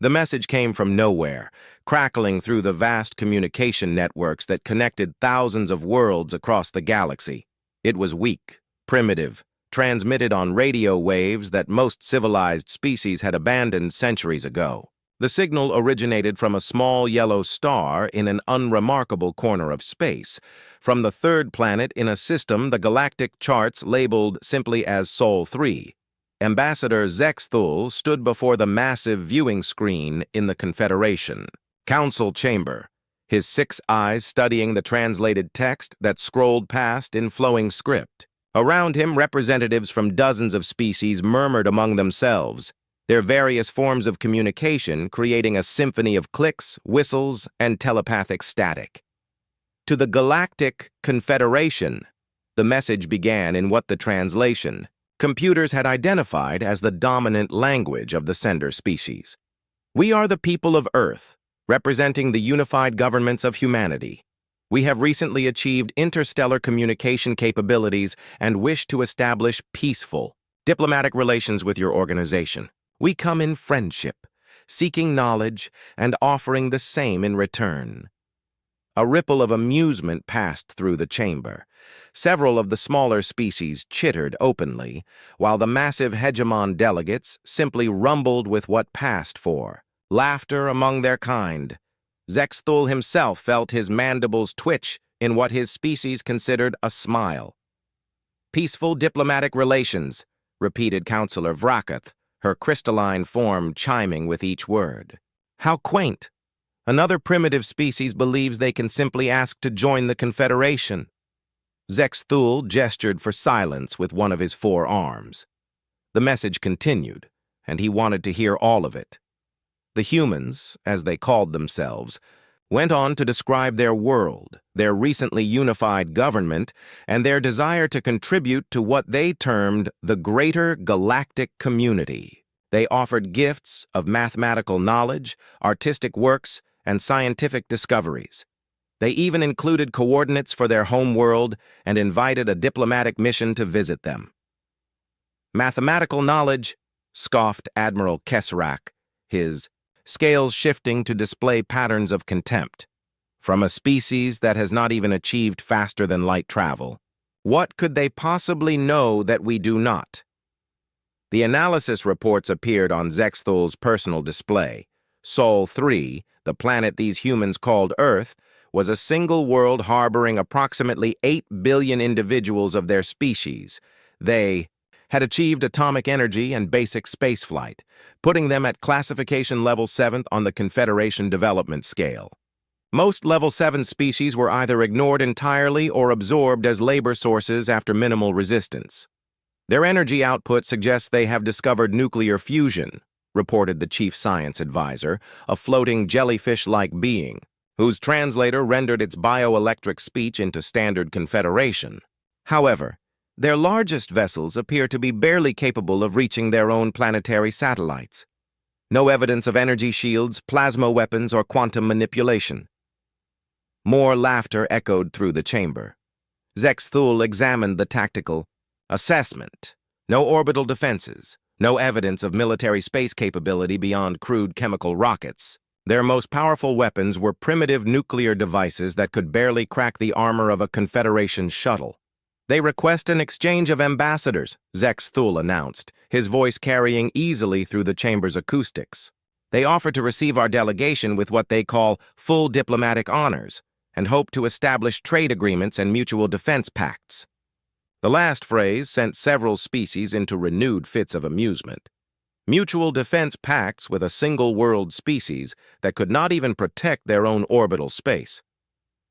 The message came from nowhere, crackling through the vast communication networks that connected thousands of worlds across the galaxy. It was weak, primitive, transmitted on radio waves that most civilized species had abandoned centuries ago. The signal originated from a small yellow star in an unremarkable corner of space, from the third planet in a system the galactic charts labeled simply as Sol 3. Ambassador Zexthul stood before the massive viewing screen in the Confederation Council chamber, his 6 eyes studying the translated text that scrolled past in flowing script. Around him, representatives from dozens of species murmured among themselves, their various forms of communication creating a symphony of clicks, whistles, and telepathic static. To the Galactic Confederation, the message began in what the translation computers had identified as the dominant language of the sender species. We are the people of Earth, representing the unified governments of humanity. We have recently achieved interstellar communication capabilities and wish to establish peaceful, diplomatic relations with your organization. We come in friendship, seeking knowledge and offering the same in return. A ripple of amusement passed through the chamber. Several of the smaller species chittered openly, while the massive hegemon delegates simply rumbled with what passed for laughter among their kind. Zexthul himself felt his mandibles twitch in what his species considered a smile. Peaceful diplomatic relations, repeated Counselor Vrakath, her crystalline form chiming with each word. How quaint! Another primitive species believes they can simply ask to join the Confederation. Zexthul gestured for silence with one of his 4 arms. The message continued, and he wanted to hear all of it. The humans, as they called themselves, went on to describe their world, their recently unified government, and their desire to contribute to what they termed the greater galactic community. They offered gifts of mathematical knowledge, artistic works, and scientific discoveries. They even included coordinates for their home world and invited a diplomatic mission to visit them. Mathematical knowledge, scoffed Admiral Kesrak, his scales shifting to display patterns of contempt. From a species that has not even achieved faster-than-light travel. What could they possibly know that we do not? The analysis reports appeared on Zexthul's personal display. Sol 3, the planet these humans called Earth, was a single world harboring approximately 8 billion individuals of their species. They had achieved atomic energy and basic spaceflight, putting them at classification level 7th on the Confederation development scale. Most level 7 species were either ignored entirely or absorbed as labor sources after minimal resistance. Their energy output suggests they have discovered nuclear fusion, reported the chief science advisor, a floating jellyfish-like being, whose translator rendered its bioelectric speech into standard Confederation. However, their largest vessels appear to be barely capable of reaching their own planetary satellites. No evidence of energy shields, plasma weapons, or quantum manipulation. More laughter echoed through the chamber. Zexthul examined the tactical assessment. No orbital defenses. No evidence of military space capability beyond crude chemical rockets. Their most powerful weapons were primitive nuclear devices that could barely crack the armor of a Confederation shuttle. They request an exchange of ambassadors, Zexthul announced, his voice carrying easily through the chamber's acoustics. They offer to receive our delegation with what they call full diplomatic honors and hope to establish trade agreements and mutual defense pacts. The last phrase sent several species into renewed fits of amusement. Mutual defense pacts with a single world species that could not even protect their own orbital space.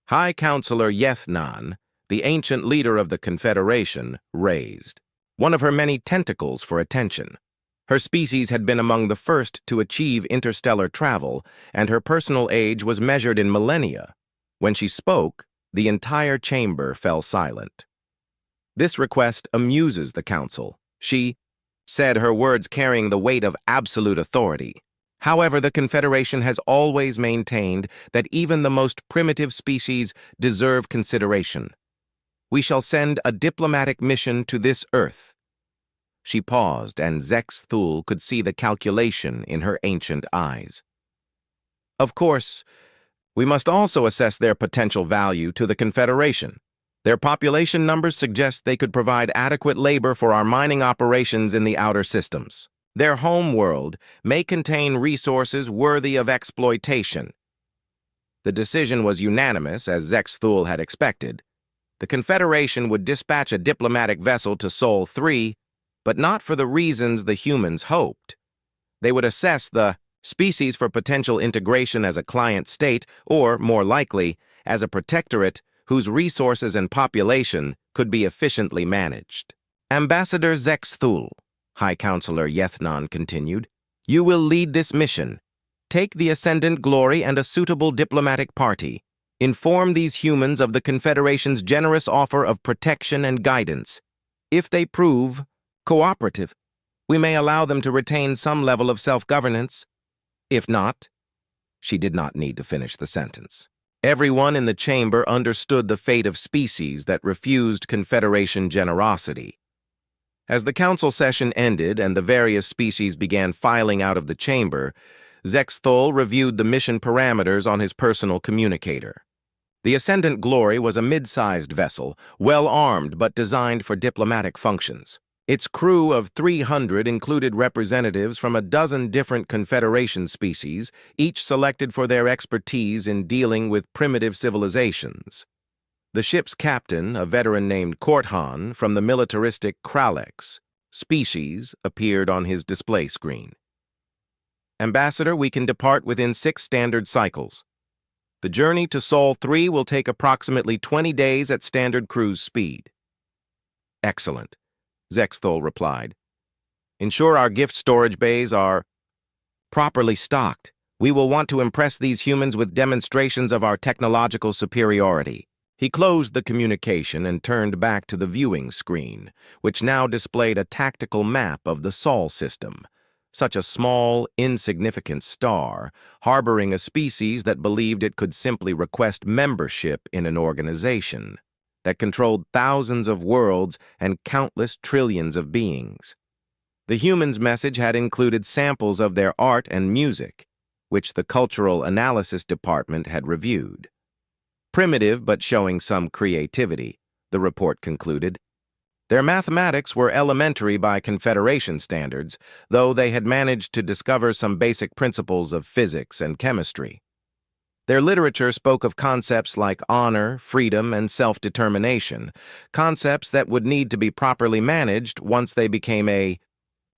High Counselor Yethnan, the ancient leader of the Confederation, raised one of her many tentacles for attention. Her species had been among the first to achieve interstellar travel, and her personal age was measured in millennia. When she spoke, the entire chamber fell silent. This request amuses the Council, she said, her words carrying the weight of absolute authority. However, the Confederation has always maintained that even the most primitive species deserve consideration. We shall send a diplomatic mission to this Earth. She paused, and Zexthul could see the calculation in her ancient eyes. Of course, we must also assess their potential value to the Confederation. Their population numbers suggest they could provide adequate labor for our mining operations in the outer systems. Their home world may contain resources worthy of exploitation. The decision was unanimous, as Zexthul had expected. The Confederation would dispatch a diplomatic vessel to Sol 3, but not for the reasons the humans hoped. They would assess the species for potential integration as a client state, or, more likely, as a protectorate whose resources and population could be efficiently managed. Ambassador Zexthul, High Counselor Yethnon continued, you will lead this mission. Take the Ascendant Glory and a suitable diplomatic party. Inform these humans of the Confederation's generous offer of protection and guidance. If they prove cooperative, we may allow them to retain some level of self-governance. If not, she did not need to finish the sentence. Everyone in the chamber understood the fate of species that refused Confederation generosity. As the council session ended and the various species began filing out of the chamber, Zexthul reviewed the mission parameters on his personal communicator. The Ascendant Glory was a mid-sized vessel, well-armed but designed for diplomatic functions. Its crew of 300 included representatives from a dozen different Confederation species, each selected for their expertise in dealing with primitive civilizations. The ship's captain, a veteran named Korthan from the militaristic Kralex species, appeared on his display screen. Ambassador, we can depart within 6 standard cycles. The journey to Sol 3 will take approximately 20 days at standard cruise speed. Excellent, Zexthul replied. Ensure our gift storage bays are properly stocked. We will want to impress these humans with demonstrations of our technological superiority. He closed the communication and turned back to the viewing screen, which now displayed a tactical map of the Sol system. Such a small, insignificant star, harboring a species that believed it could simply request membership in an organization that controlled thousands of worlds and countless trillions of beings. The humans' message had included samples of their art and music, which the Cultural Analysis Department had reviewed. Primitive but showing some creativity, the report concluded. Their mathematics were elementary by Confederation standards, though they had managed to discover some basic principles of physics and chemistry. Their literature spoke of concepts like honor, freedom, and self-determination, concepts that would need to be properly managed once they became a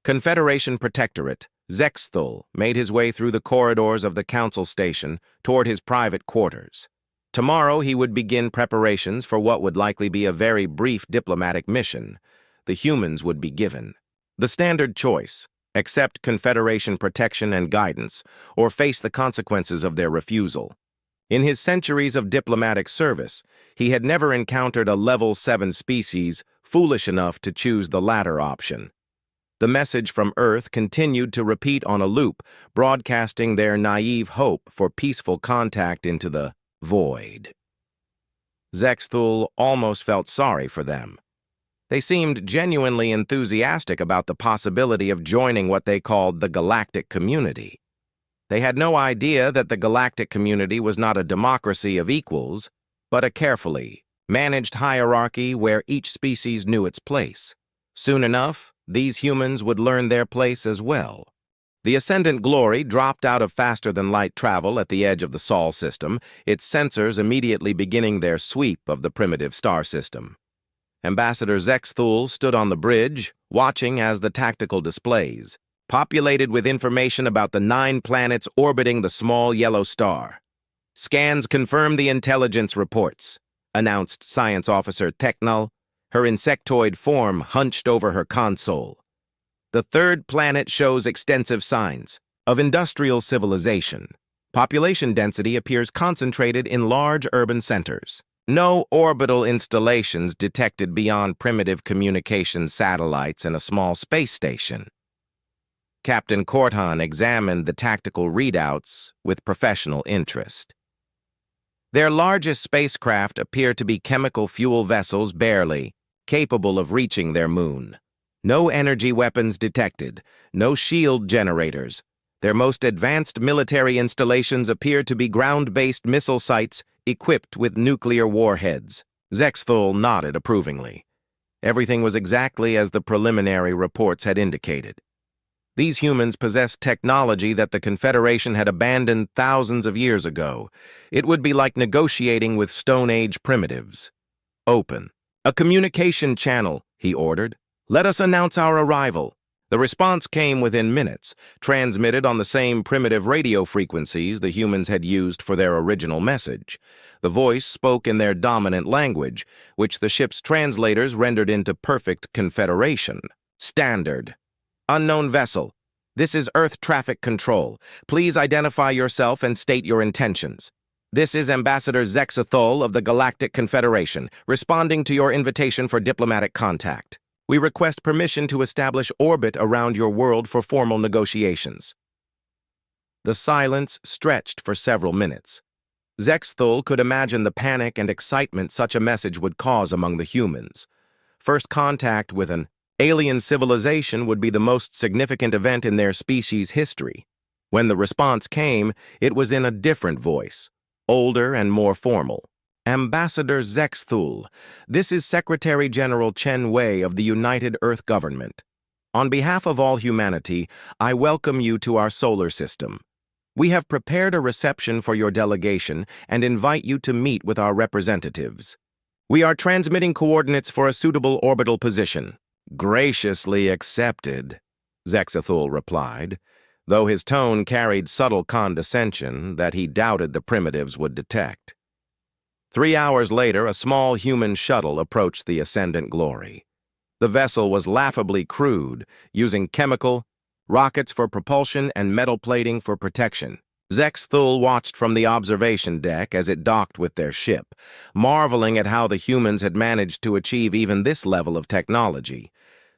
Confederation protectorate. Zexthul made his way through the corridors of the council station toward his private quarters. Tomorrow he would begin preparations for what would likely be a very brief diplomatic mission. The humans would be given the standard choice: accept Confederation protection and guidance, or face the consequences of their refusal. In his centuries of diplomatic service, he had never encountered a level 7 species foolish enough to choose the latter option. The message from Earth continued to repeat on a loop, broadcasting their naive hope for peaceful contact into the void. Zexthul almost felt sorry for them. They seemed genuinely enthusiastic about the possibility of joining what they called the galactic community. They had no idea that the galactic community was not a democracy of equals, but a carefully managed hierarchy where each species knew its place. Soon enough, these humans would learn their place as well. The Ascendant Glory dropped out of faster-than-light travel at the edge of the Sol system, its sensors immediately beginning their sweep of the primitive star system. Ambassador Zexthul stood on the bridge, watching as the tactical displays, populated with information about the 9 planets orbiting the small yellow star. Scans confirm the intelligence reports, announced Science Officer Technal, her insectoid form hunched over her console. The 3rd planet shows extensive signs of industrial civilization. Population density appears concentrated in large urban centers. No orbital installations detected beyond primitive communication satellites and a small space station. Captain Korthan examined the tactical readouts with professional interest. Their largest spacecraft appear to be chemical fuel vessels barely capable of reaching their moon. No energy weapons detected, no shield generators. Their most advanced military installations appear to be ground-based missile sites equipped with nuclear warheads. Zexthul nodded approvingly. Everything was exactly as the preliminary reports had indicated. These humans possessed technology that the Confederation had abandoned thousands of years ago. It would be like negotiating with Stone Age primitives. Open. A communication channel, he ordered. Let us announce our arrival. The response came within minutes, transmitted on the same primitive radio frequencies the humans had used for their original message. The voice spoke in their dominant language, which the ship's translators rendered into perfect Confederation. Standard. Unknown vessel. This is Earth Traffic Control. Please identify yourself and state your intentions. This is Ambassador Zexthul of the Galactic Confederation, responding to your invitation for diplomatic contact. We request permission to establish orbit around your world for formal negotiations. The silence stretched for several minutes. Zexthul could imagine the panic and excitement such a message would cause among the humans. First contact with an alien civilization would be the most significant event in their species' history. When the response came, it was in a different voice, older and more formal. Ambassador Zexthul, this is Secretary General Chen Wei of the United Earth Government. On behalf of all humanity, I welcome you to our solar system. We have prepared a reception for your delegation and invite you to meet with our representatives. We are transmitting coordinates for a suitable orbital position. Graciously accepted, Zexthul replied, though his tone carried subtle condescension that he doubted the primitives would detect. 3 hours later, a small human shuttle approached the Ascendant Glory. The vessel was laughably crude, using chemical, rockets for propulsion, and metal plating for protection. Zexthul watched from the observation deck as it docked with their ship, marveling at how the humans had managed to achieve even this level of technology.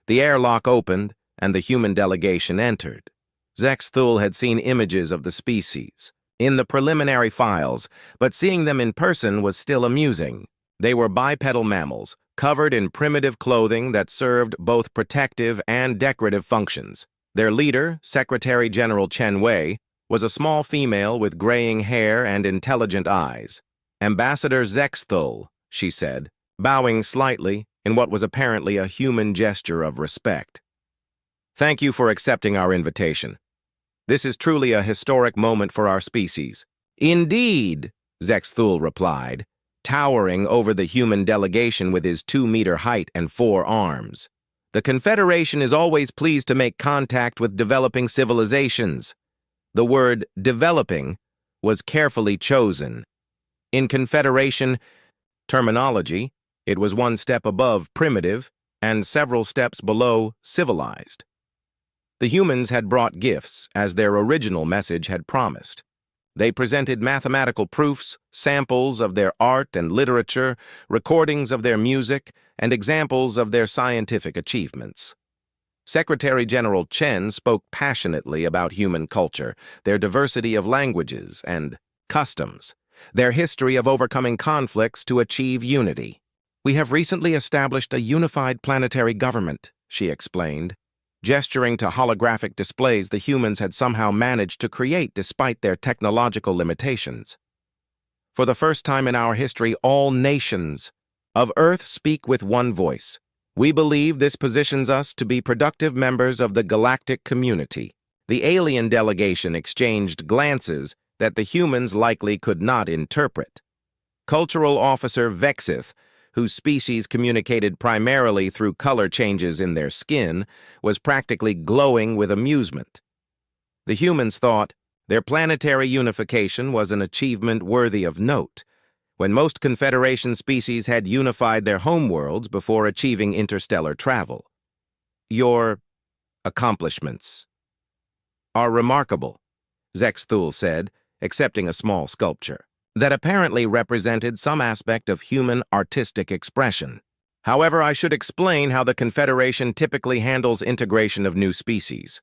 The airlock opened, and the human delegation entered. Zexthul had seen images of the species in the preliminary files, but seeing them in person was still amusing. They were bipedal mammals, covered in primitive clothing that served both protective and decorative functions. Their leader, Secretary General Chen Wei, was a small female with graying hair and intelligent eyes. Ambassador Zexthul, she said, bowing slightly in what was apparently a human gesture of respect. Thank you for accepting our invitation. This is truly a historic moment for our species. Indeed, Zexthul replied, towering over the human delegation with his 2-meter height and 4 arms. The Confederation is always pleased to make contact with developing civilizations. The word developing was carefully chosen. In Confederation terminology, it was one step above primitive and several steps below civilized. The humans had brought gifts, as their original message had promised. They presented mathematical proofs, samples of their art and literature, recordings of their music, and examples of their scientific achievements. Secretary General Chen spoke passionately about human culture, their diversity of languages and customs, their history of overcoming conflicts to achieve unity. We have recently established a unified planetary government, she explained, gesturing to holographic displays the humans had somehow managed to create despite their technological limitations. For the first time in our history, all nations of Earth speak with one voice. We believe this positions us to be productive members of the galactic community. The alien delegation exchanged glances that the humans likely could not interpret. Cultural Officer Vexith, whose species communicated primarily through color changes in their skin, was practically glowing with amusement. The humans thought their planetary unification was an achievement worthy of note, when most Confederation species had unified their homeworlds before achieving interstellar travel. Your accomplishments are remarkable, Zexthul said, accepting a small sculpture that apparently represented some aspect of human artistic expression. However, I should explain how the Confederation typically handles integration of new species.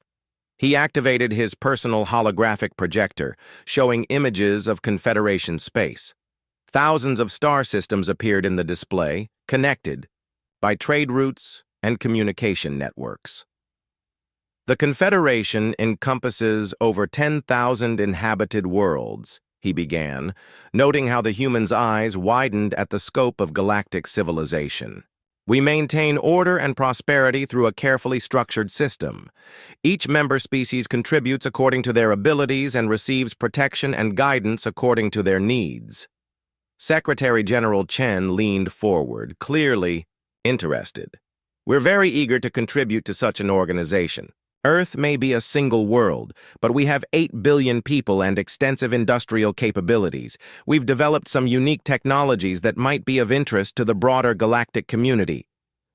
He activated his personal holographic projector, showing images of Confederation space. Thousands of star systems appeared in the display, connected by trade routes and communication networks. The Confederation encompasses over 10,000 inhabited worlds, he began, noting how the human's eyes widened at the scope of galactic civilization. We maintain order and prosperity through a carefully structured system. Each member species contributes according to their abilities and receives protection and guidance according to their needs. Secretary General Chen leaned forward, clearly interested. We're very eager to contribute to such an organization. Earth may be a single world, but we have 8 billion people and extensive industrial capabilities. We've developed some unique technologies that might be of interest to the broader galactic community.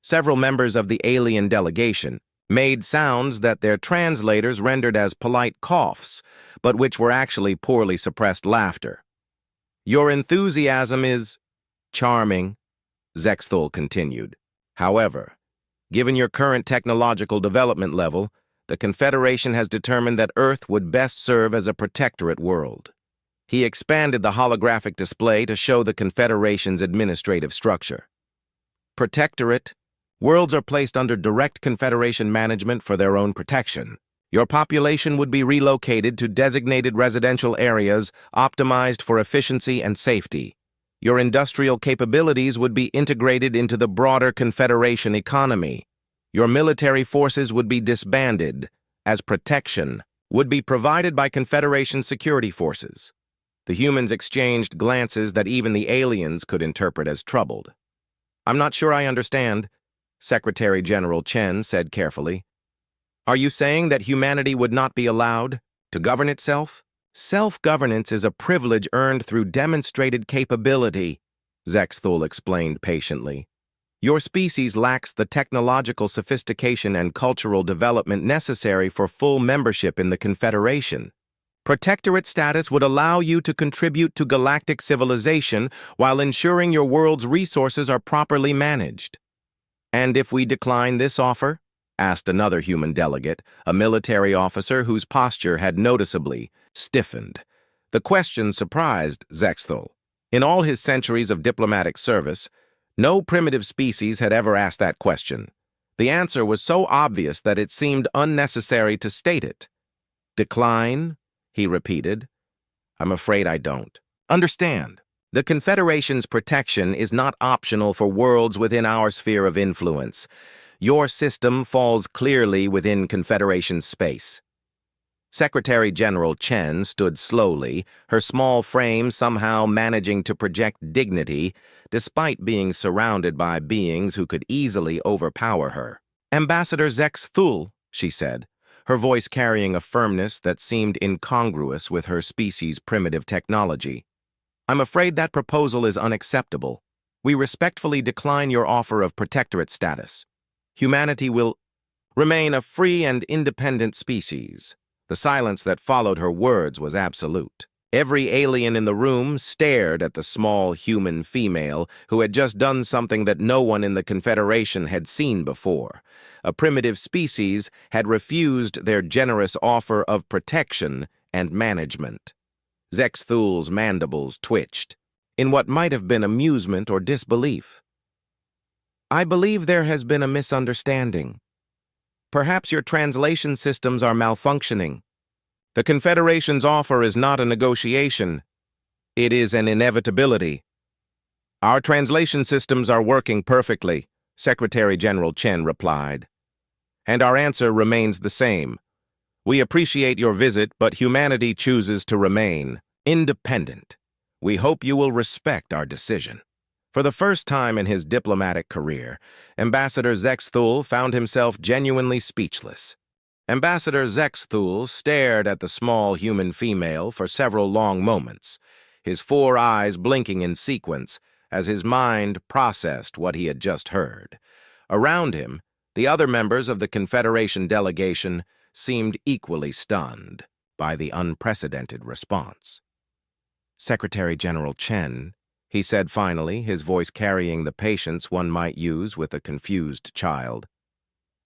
Several members of the alien delegation made sounds that their translators rendered as polite coughs, but which were actually poorly suppressed laughter. Your enthusiasm is charming, Zexthul continued. However, given your current technological development level, the Confederation has determined that Earth would best serve as a protectorate world. He expanded the holographic display to show the Confederation's administrative structure. Protectorate. Worlds are placed under direct Confederation management for their own protection. Your population would be relocated to designated residential areas optimized for efficiency and safety. Your industrial capabilities would be integrated into the broader Confederation economy. Your military forces would be disbanded, as protection would be provided by Confederation security forces. The humans exchanged glances that even the aliens could interpret as troubled. I'm not sure I understand, Secretary General Chen said carefully. Are you saying that humanity would not be allowed to govern itself? Self-governance is a privilege earned through demonstrated capability, Zexthul explained patiently. Your species lacks the technological sophistication and cultural development necessary for full membership in the Confederation. Protectorate status would allow you to contribute to galactic civilization while ensuring your world's resources are properly managed. And if we decline this offer? Asked another human delegate, a military officer whose posture had noticeably stiffened. The question surprised Zexthul. In all his centuries of diplomatic service, no primitive species had ever asked that question. The answer was so obvious that it seemed unnecessary to state it. Decline? He repeated. I'm afraid I don't. Understand, the Confederation's protection is not optional for worlds within our sphere of influence. Your system falls clearly within Confederation space. Secretary General Chen stood slowly, her small frame somehow managing to project dignity, despite being surrounded by beings who could easily overpower her. Ambassador Zexthul, she said, her voice carrying a firmness that seemed incongruous with her species' primitive technology. I'm afraid that proposal is unacceptable. We respectfully decline your offer of protectorate status. Humanity will remain a free and independent species. The silence that followed her words was absolute. Every alien in the room stared at the small human female who had just done something that no one in the Confederation had seen before. A primitive species had refused their generous offer of protection and management. Zexthul's mandibles twitched, in what might have been amusement or disbelief. I believe there has been a misunderstanding. Perhaps your translation systems are malfunctioning. The Confederation's offer is not a negotiation. It is an inevitability. Our translation systems are working perfectly, Secretary General Chen replied. And our answer remains the same. We appreciate your visit, but humanity chooses to remain independent. We hope you will respect our decision. For the first time in his diplomatic career, Ambassador Zexthul found himself genuinely speechless. Ambassador Zexthul stared at the small human female for several long moments, his 4 eyes blinking in sequence as his mind processed what he had just heard. Around him, the other members of the Confederation delegation seemed equally stunned by the unprecedented response. Secretary General Chen, he said finally, his voice carrying the patience one might use with a confused child.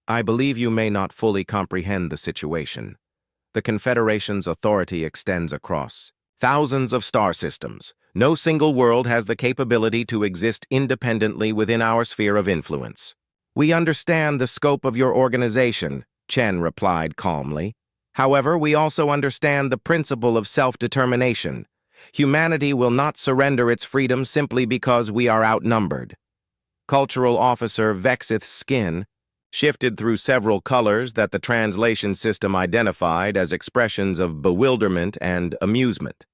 I believe you may not fully comprehend the situation. The Confederation's authority extends across thousands of star systems. No single world has the capability to exist independently within our sphere of influence. "We understand the scope of your organization," Chen replied calmly. "However, we also understand the principle of self-determination. Humanity will not surrender its freedom simply because we are outnumbered." Cultural Officer Vexith's skin shifted through several colors that the translation system identified as expressions of bewilderment and amusement.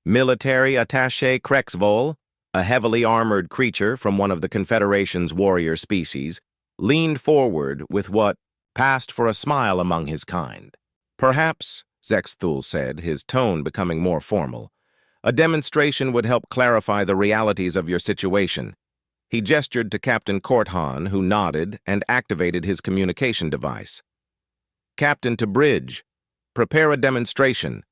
Military Attaché Krexvol, a heavily armored creature from one of the Confederation's warrior species, leaned forward with what passed for a smile among his kind. "Perhaps," Zexthul said, his tone becoming more formal, "a demonstration would help clarify the realities of your situation." He gestured to Captain Korthan, who nodded and activated his communication device. "Captain to bridge, prepare a demonstration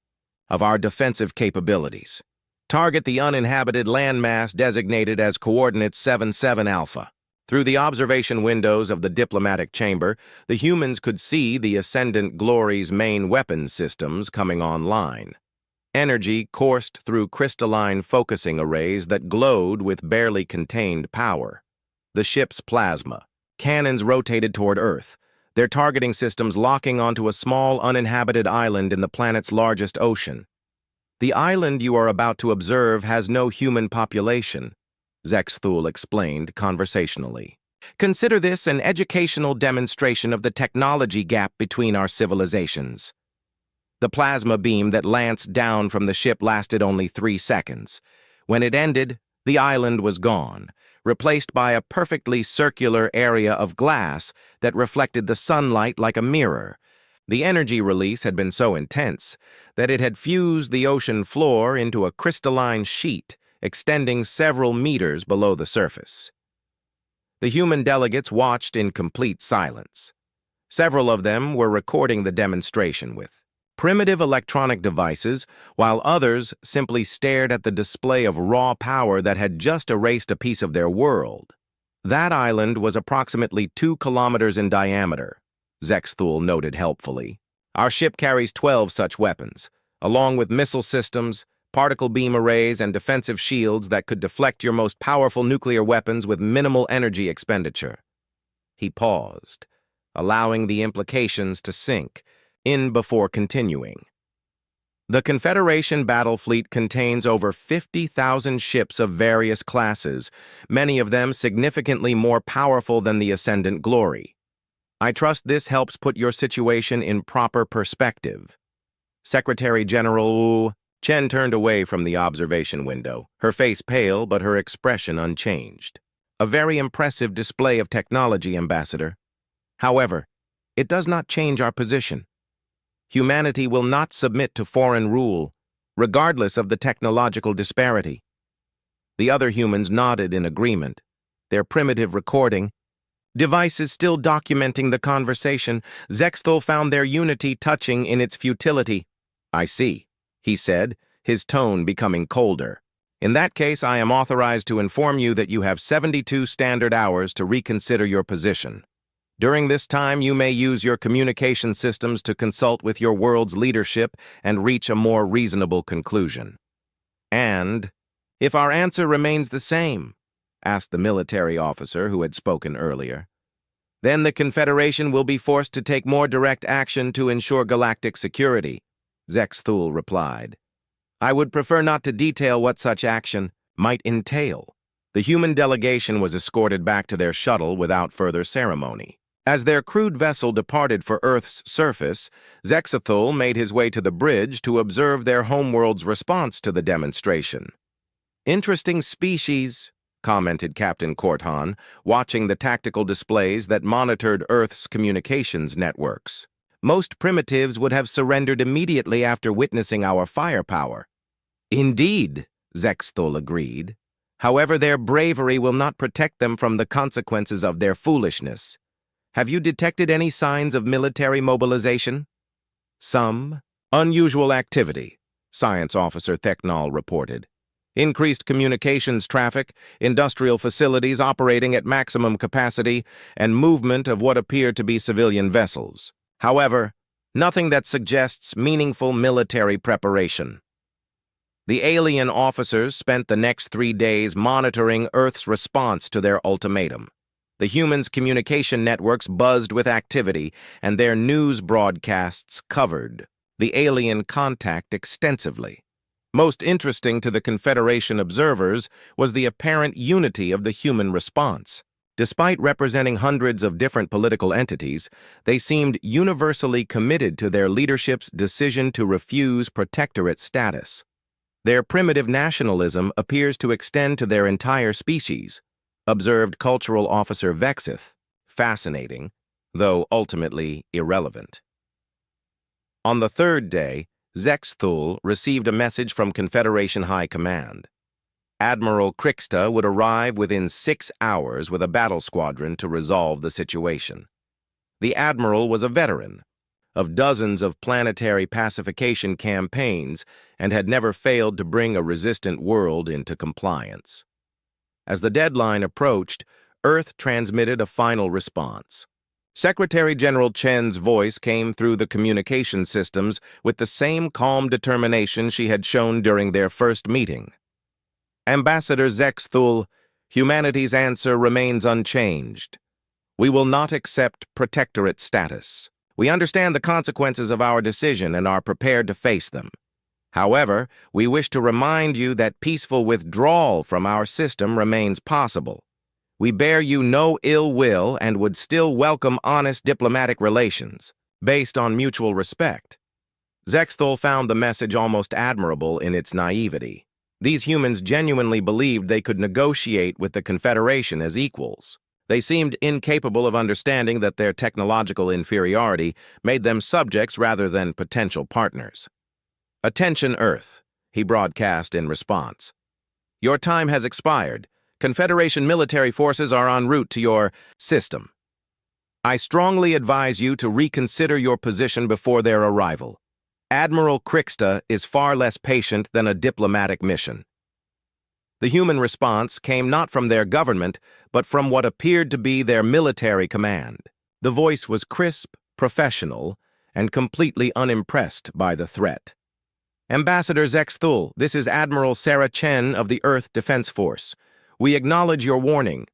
of our defensive capabilities. Target the uninhabited landmass designated as coordinates 77 Alpha." Through the observation windows of the diplomatic chamber, the humans could see the Ascendant Glory's main weapons systems coming online. Energy coursed through crystalline focusing arrays that glowed with barely contained power. The ship's plasma. Cannons rotated toward Earth, their targeting systems locking onto a small uninhabited island in the planet's largest ocean. "The island you are about to observe has no human population," Zexthul explained conversationally. "Consider this an educational demonstration of the technology gap between our civilizations." The plasma beam that lanced down from the ship lasted only 3 seconds. When it ended, the island was gone, replaced by a perfectly circular area of glass that reflected the sunlight like a mirror. The energy release had been so intense that it had fused the ocean floor into a crystalline sheet extending several meters below the surface. The human delegates watched in complete silence. Several of them were recording the demonstration with primitive electronic devices, while others simply stared at the display of raw power that had just erased a piece of their world. That island was approximately 2 kilometers in diameter, Zexthul noted helpfully. "Our ship carries 12 such weapons, along with missile systems, particle beam arrays, and defensive shields that could deflect your most powerful nuclear weapons with minimal energy expenditure." He paused, allowing the implications to sink in before continuing. "The Confederation battle fleet contains over 50,000 ships of various classes, many of them significantly more powerful than the Ascendant Glory. I trust this helps put your situation in proper perspective." Secretary General Wu Chen turned away from the observation window, her face pale but her expression unchanged. "A very impressive display of technology, Ambassador. However, it does not change our position. Humanity will not submit to foreign rule, regardless of the technological disparity." The other humans nodded in agreement, their primitive recording devices still documenting the conversation. Zexthul found their unity touching in its futility. "I see," he said, his tone becoming colder. "In that case, I am authorized to inform you that you have 72 standard hours to reconsider your position. During this time, you may use your communication systems to consult with your world's leadership and reach a more reasonable conclusion." "And if our answer remains the same?" asked the military officer who had spoken earlier. "Then the Confederation will be forced to take more direct action to ensure galactic security," Zexthul replied. "I would prefer not to detail what such action might entail." The human delegation was escorted back to their shuttle without further ceremony. As their crewed vessel departed for Earth's surface, Zexthul made his way to the bridge to observe their homeworld's response to the demonstration. "Interesting species," commented Captain Korthan, watching the tactical displays that monitored Earth's communications networks. "Most primitives would have surrendered immediately after witnessing our firepower." "Indeed," Zexthul agreed. "However, their bravery will not protect them from the consequences of their foolishness. Have you detected any signs of military mobilization?" "Some unusual activity," Science Officer Theknal reported. "Increased communications traffic, industrial facilities operating at maximum capacity, and movement of what appear to be civilian vessels. However, nothing that suggests meaningful military preparation." The alien officers spent the next 3 days monitoring Earth's response to their ultimatum. The humans' communication networks buzzed with activity, and their news broadcasts covered the alien contact extensively. Most interesting to the Confederation observers was the apparent unity of the human response. Despite representing hundreds of different political entities, they seemed universally committed to their leadership's decision to refuse protectorate status. Their primitive nationalism appears to extend to their entire species, observed Cultural Officer Vexith. Fascinating, though ultimately irrelevant. On the third day, Zexthul received a message from Confederation High Command. Admiral Kriksta would arrive within 6 hours with a battle squadron to resolve the situation. The Admiral was a veteran of dozens of planetary pacification campaigns and had never failed to bring a resistant world into compliance. As the deadline approached, Earth transmitted a final response. Secretary General Chen's voice came through the communication systems with the same calm determination she had shown during their first meeting. Ambassador Zexthul, humanity's answer remains unchanged. We will not accept protectorate status. We understand the consequences of our decision and are prepared to face them. However, we wish to remind you that peaceful withdrawal from our system remains possible. We bear you no ill will and would still welcome honest diplomatic relations, based on mutual respect. Zexthul found the message almost admirable in its naivety. These humans genuinely believed they could negotiate with the Confederation as equals. They seemed incapable of understanding that their technological inferiority made them subjects rather than potential partners. "Attention, Earth," he broadcast in response. "Your time has expired. Confederation military forces are en route to your system. I strongly advise you to reconsider your position before their arrival. Admiral Kriksta is far less patient than a diplomatic mission." The human response came not from their government, but from what appeared to be their military command. The voice was crisp, professional, and completely unimpressed by the threat. "Ambassador Zexthul, this is Admiral Sarah Chen of the Earth Defense Force. We acknowledge your warning.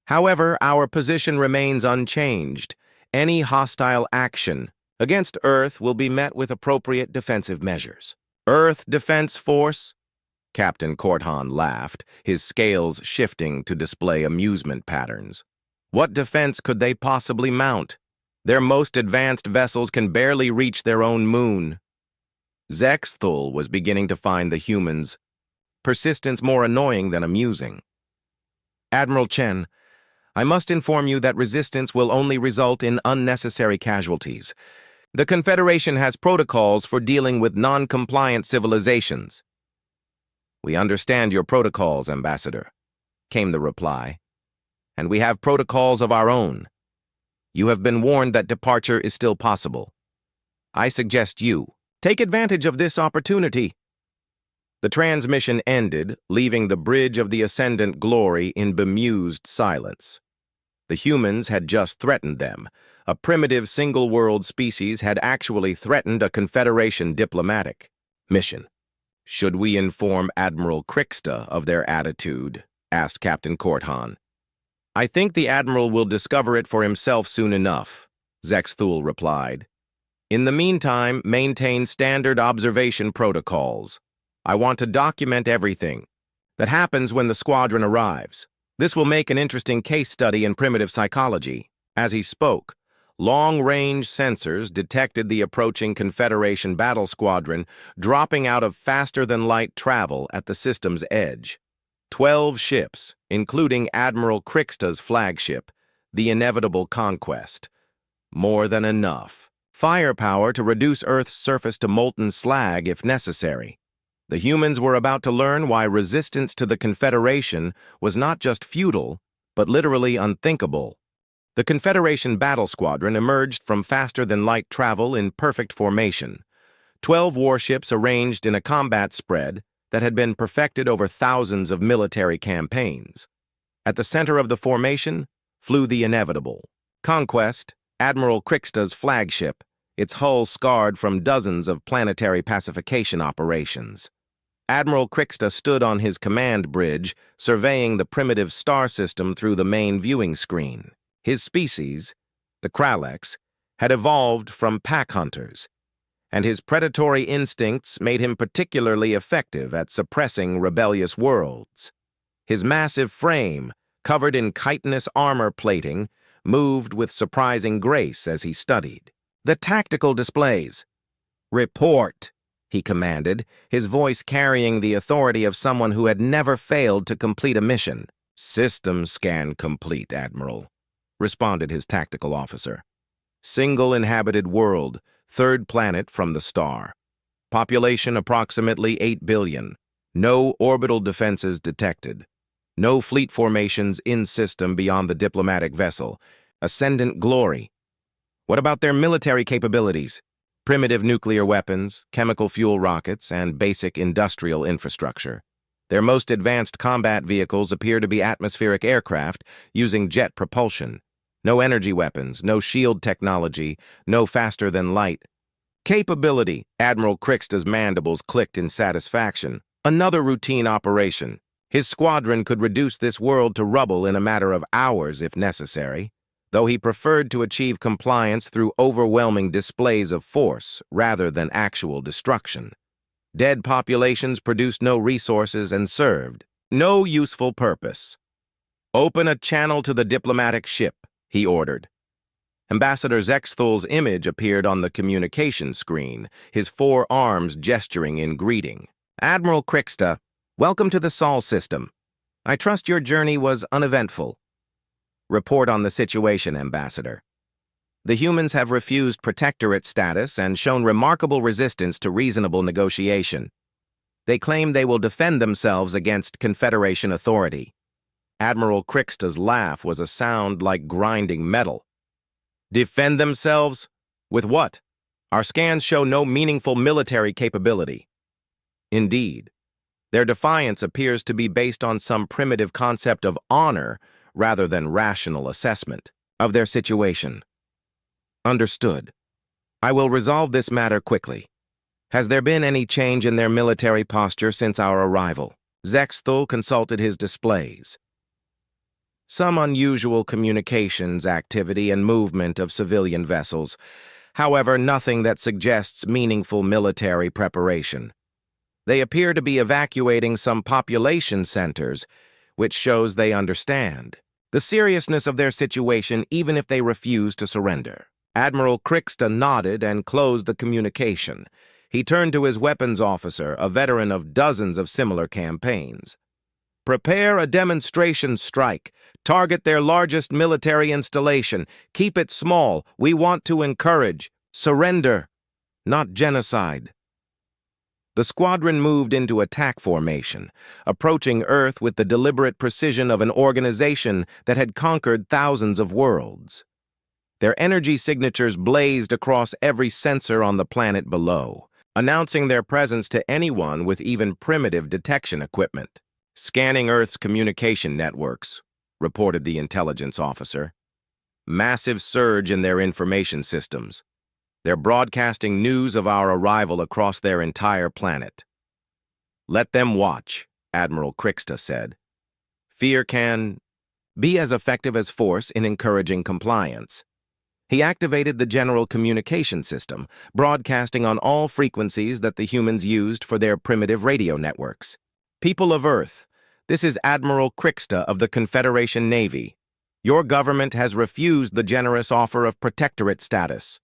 However, our position remains unchanged. Any hostile action against Earth will be met with appropriate defensive measures." "Earth Defense Force?" Captain Korthan laughed, his scales shifting to display amusement patterns. "What defense could they possibly mount? Their most advanced vessels can barely reach their own moon." Zexthul was beginning to find the humans' persistence more annoying than amusing. "Admiral Chen, I must inform you that resistance will only result in unnecessary casualties. The Confederation has protocols for dealing with non-compliant civilizations." "We understand your protocols, Ambassador," came the reply. "And we have protocols of our own. You have been warned that departure is still possible. I suggest you take advantage of this opportunity." The transmission ended, leaving the Bridge of the Ascendant Glory in bemused silence. The humans had just threatened them. A primitive single-world species had actually threatened a Confederation diplomatic mission. "Should we inform Admiral Kriksta of their attitude?" asked Captain Korthan. "I think the Admiral will discover it for himself soon enough," Zexthul replied. "In the meantime, maintain standard observation protocols. I want to document everything that happens when the squadron arrives. This will make an interesting case study in primitive psychology." As he spoke, long-range sensors detected the approaching Confederation battle squadron dropping out of faster-than-light travel at the system's edge. 12 ships, including Admiral Kriksta's flagship, the Inevitable Conquest. More than enough. Firepower to reduce Earth's surface to molten slag if necessary. The humans were about to learn why resistance to the Confederation was not just futile, but literally unthinkable. The Confederation battle squadron emerged from faster-than-light travel in perfect formation. 12 warships arranged in a combat spread that had been perfected over thousands of military campaigns. At the center of the formation flew the Inevitable Conquest, Admiral Kriksta's flagship, its hull scarred from dozens of planetary pacification operations. Admiral Kriksta stood on his command bridge, surveying the primitive star system through the main viewing screen. His species, the Kralex, had evolved from pack hunters, and his predatory instincts made him particularly effective at suppressing rebellious worlds. His massive frame, covered in chitinous armor plating, moved with surprising grace as he studied. The tactical displays. "Report," he commanded, his voice carrying the authority of someone who had never failed to complete a mission. "System scan complete, Admiral," responded his tactical officer. "Single inhabited world, third planet from the star. Population approximately 8 billion. No orbital defenses detected. No fleet formations in system beyond the diplomatic vessel. Ascendant glory. What about their military capabilities? Primitive nuclear weapons, chemical fuel rockets, and basic industrial infrastructure. Their most advanced combat vehicles appear to be atmospheric aircraft using jet propulsion. No energy weapons, no shield technology, no faster-than-light. Capability. Admiral Crixta's mandibles clicked in satisfaction. Another routine operation. His squadron could reduce this world to rubble in a matter of hours if necessary, though he preferred to achieve compliance through overwhelming displays of force rather than actual destruction. Dead populations produced no resources and served no useful purpose. "Open a channel to the diplomatic ship," he ordered. Ambassador Zextul's image appeared on the communication screen, his 4 arms gesturing in greeting. "Admiral Crixta, welcome to the Sol system. I trust your journey was uneventful." "Report on the situation, Ambassador." "The humans have refused protectorate status and shown remarkable resistance to reasonable negotiation. They claim they will defend themselves against Confederation authority." Admiral Crixta's laugh was a sound like grinding metal. "Defend themselves? With what? Our scans show no meaningful military capability." "Indeed. Their defiance appears to be based on some primitive concept of honor rather than rational assessment of their situation." "Understood. I will resolve this matter quickly. Has there been any change in their military posture since our arrival?" Zextul consulted his displays. "Some unusual communications activity and movement of civilian vessels. However, nothing that suggests meaningful military preparation. They appear to be evacuating some population centers, which shows they understand the seriousness of their situation even if they refuse to surrender." Admiral Crixta nodded and closed the communication. He turned to his weapons officer, a veteran of dozens of similar campaigns. "Prepare a demonstration strike. Target their largest military installation. Keep it small. We want to encourage surrender, not genocide." The squadron moved into attack formation, approaching Earth with the deliberate precision of an organization that had conquered thousands of worlds. Their energy signatures blazed across every sensor on the planet below, announcing their presence to anyone with even primitive detection equipment. "Scanning Earth's communication networks," reported the intelligence officer. "Massive surge in their information systems. They're broadcasting news of our arrival across their entire planet." "Let them watch," Admiral Crixta said. "Fear can be as effective as force in encouraging compliance." He activated the general communication system, broadcasting on all frequencies that the humans used for their primitive radio networks. "People of Earth, this is Admiral Crixta of the Confederation Navy. Your government has refused the generous offer of protectorate status.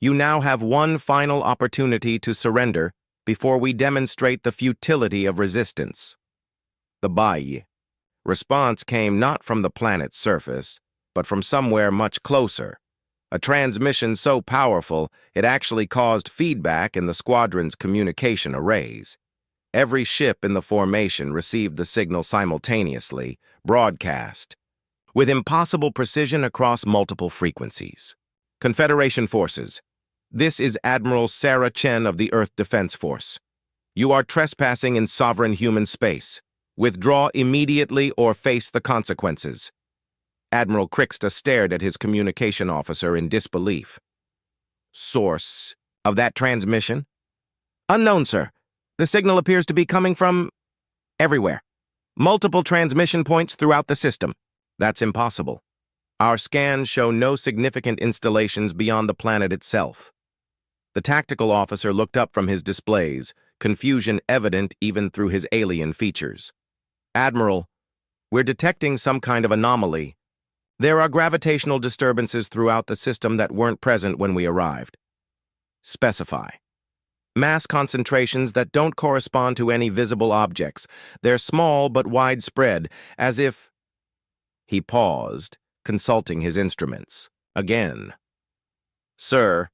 You now have one final opportunity to surrender before we demonstrate the futility of resistance." The Bai response came not from the planet's surface, but from somewhere much closer. A transmission so powerful it actually caused feedback in the squadron's communication arrays. Every ship in the formation received the signal simultaneously, broadcast, with impossible precision across multiple frequencies. "Confederation forces, this is Admiral Sarah Chen of the Earth Defense Force. You are trespassing in sovereign human space. Withdraw immediately or face the consequences." Admiral Crixta stared at his communication officer in disbelief. "Source of that transmission?" "Unknown, sir. The signal appears to be coming from everywhere. Multiple transmission points throughout the system." "That's impossible. Our scans show no significant installations beyond the planet itself. The tactical officer looked up from his displays, confusion evident even through his alien features. Admiral, we're detecting some kind of anomaly. There are gravitational disturbances throughout the system that weren't present when we arrived. Specify. Mass concentrations that don't correspond to any visible objects. They're small but widespread, as if... He paused, consulting his instruments. Again. Sir,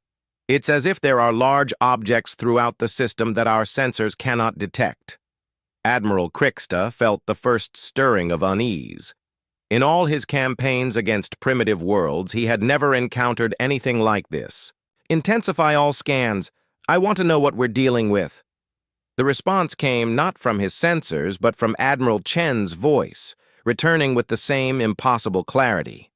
it's as if there are large objects throughout the system that our sensors cannot detect. Admiral Crixta felt the first stirring of unease. In all his campaigns against primitive worlds, he had never encountered anything like this. Intensify all scans. I want to know what we're dealing with. The response came not from his sensors, but from Admiral Chen's voice, returning with the same impossible clarity.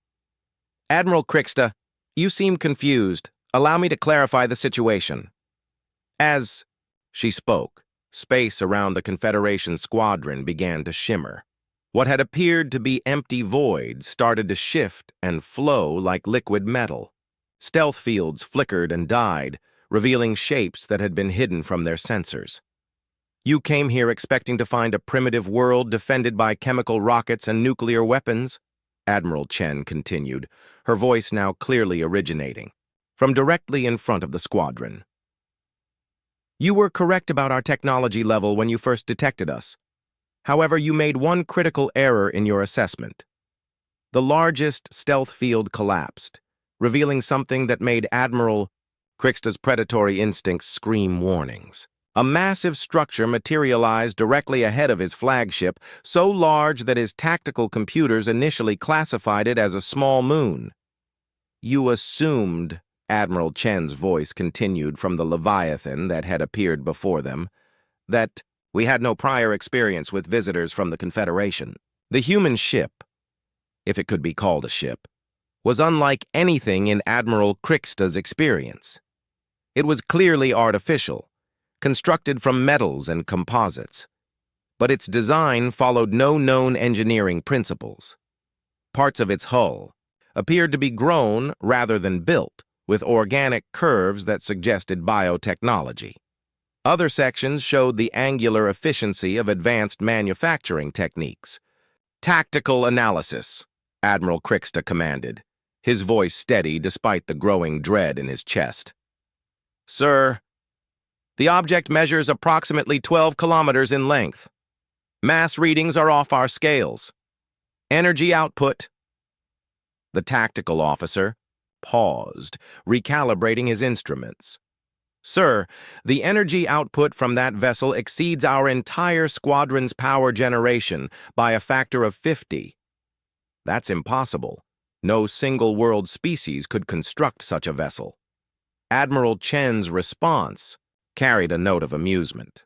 Admiral Crixta, you seem confused. Allow me to clarify the situation. As she spoke, space around the Confederation squadron began to shimmer. What had appeared to be empty voids started to shift and flow like liquid metal. Stealth fields flickered and died, revealing shapes that had been hidden from their sensors. You came here expecting to find a primitive world defended by chemical rockets and nuclear weapons? Admiral Chen continued, her voice now clearly originating from directly in front of the squadron. You were correct about our technology level when you first detected us. However, you made one critical error in your assessment. The largest stealth field collapsed, revealing something that made Admiral Crixta's predatory instincts scream warnings. A massive structure materialized directly ahead of his flagship, so large that his tactical computers initially classified it as a small moon. You assumed, Admiral Chen's voice continued from the Leviathan that had appeared before them, that we had no prior experience with visitors from the Confederation. The human ship, if it could be called a ship, was unlike anything in Admiral Crixta's experience. It was clearly artificial, constructed from metals and composites, but its design followed no known engineering principles. Parts of its hull appeared to be grown rather than built, with organic curves that suggested biotechnology. Other sections showed the angular efficiency of advanced manufacturing techniques. Tactical analysis, Admiral Crixta commanded, his voice steady despite the growing dread in his chest. Sir, the object measures approximately 12 kilometers in length. Mass readings are off our scales. Energy output. The tactical officer paused, recalibrating his instruments. Sir, the energy output from that vessel exceeds our entire squadron's power generation by a factor of 50. That's impossible. No single world species could construct such a vessel. Admiral Chen's response carried a note of amusement.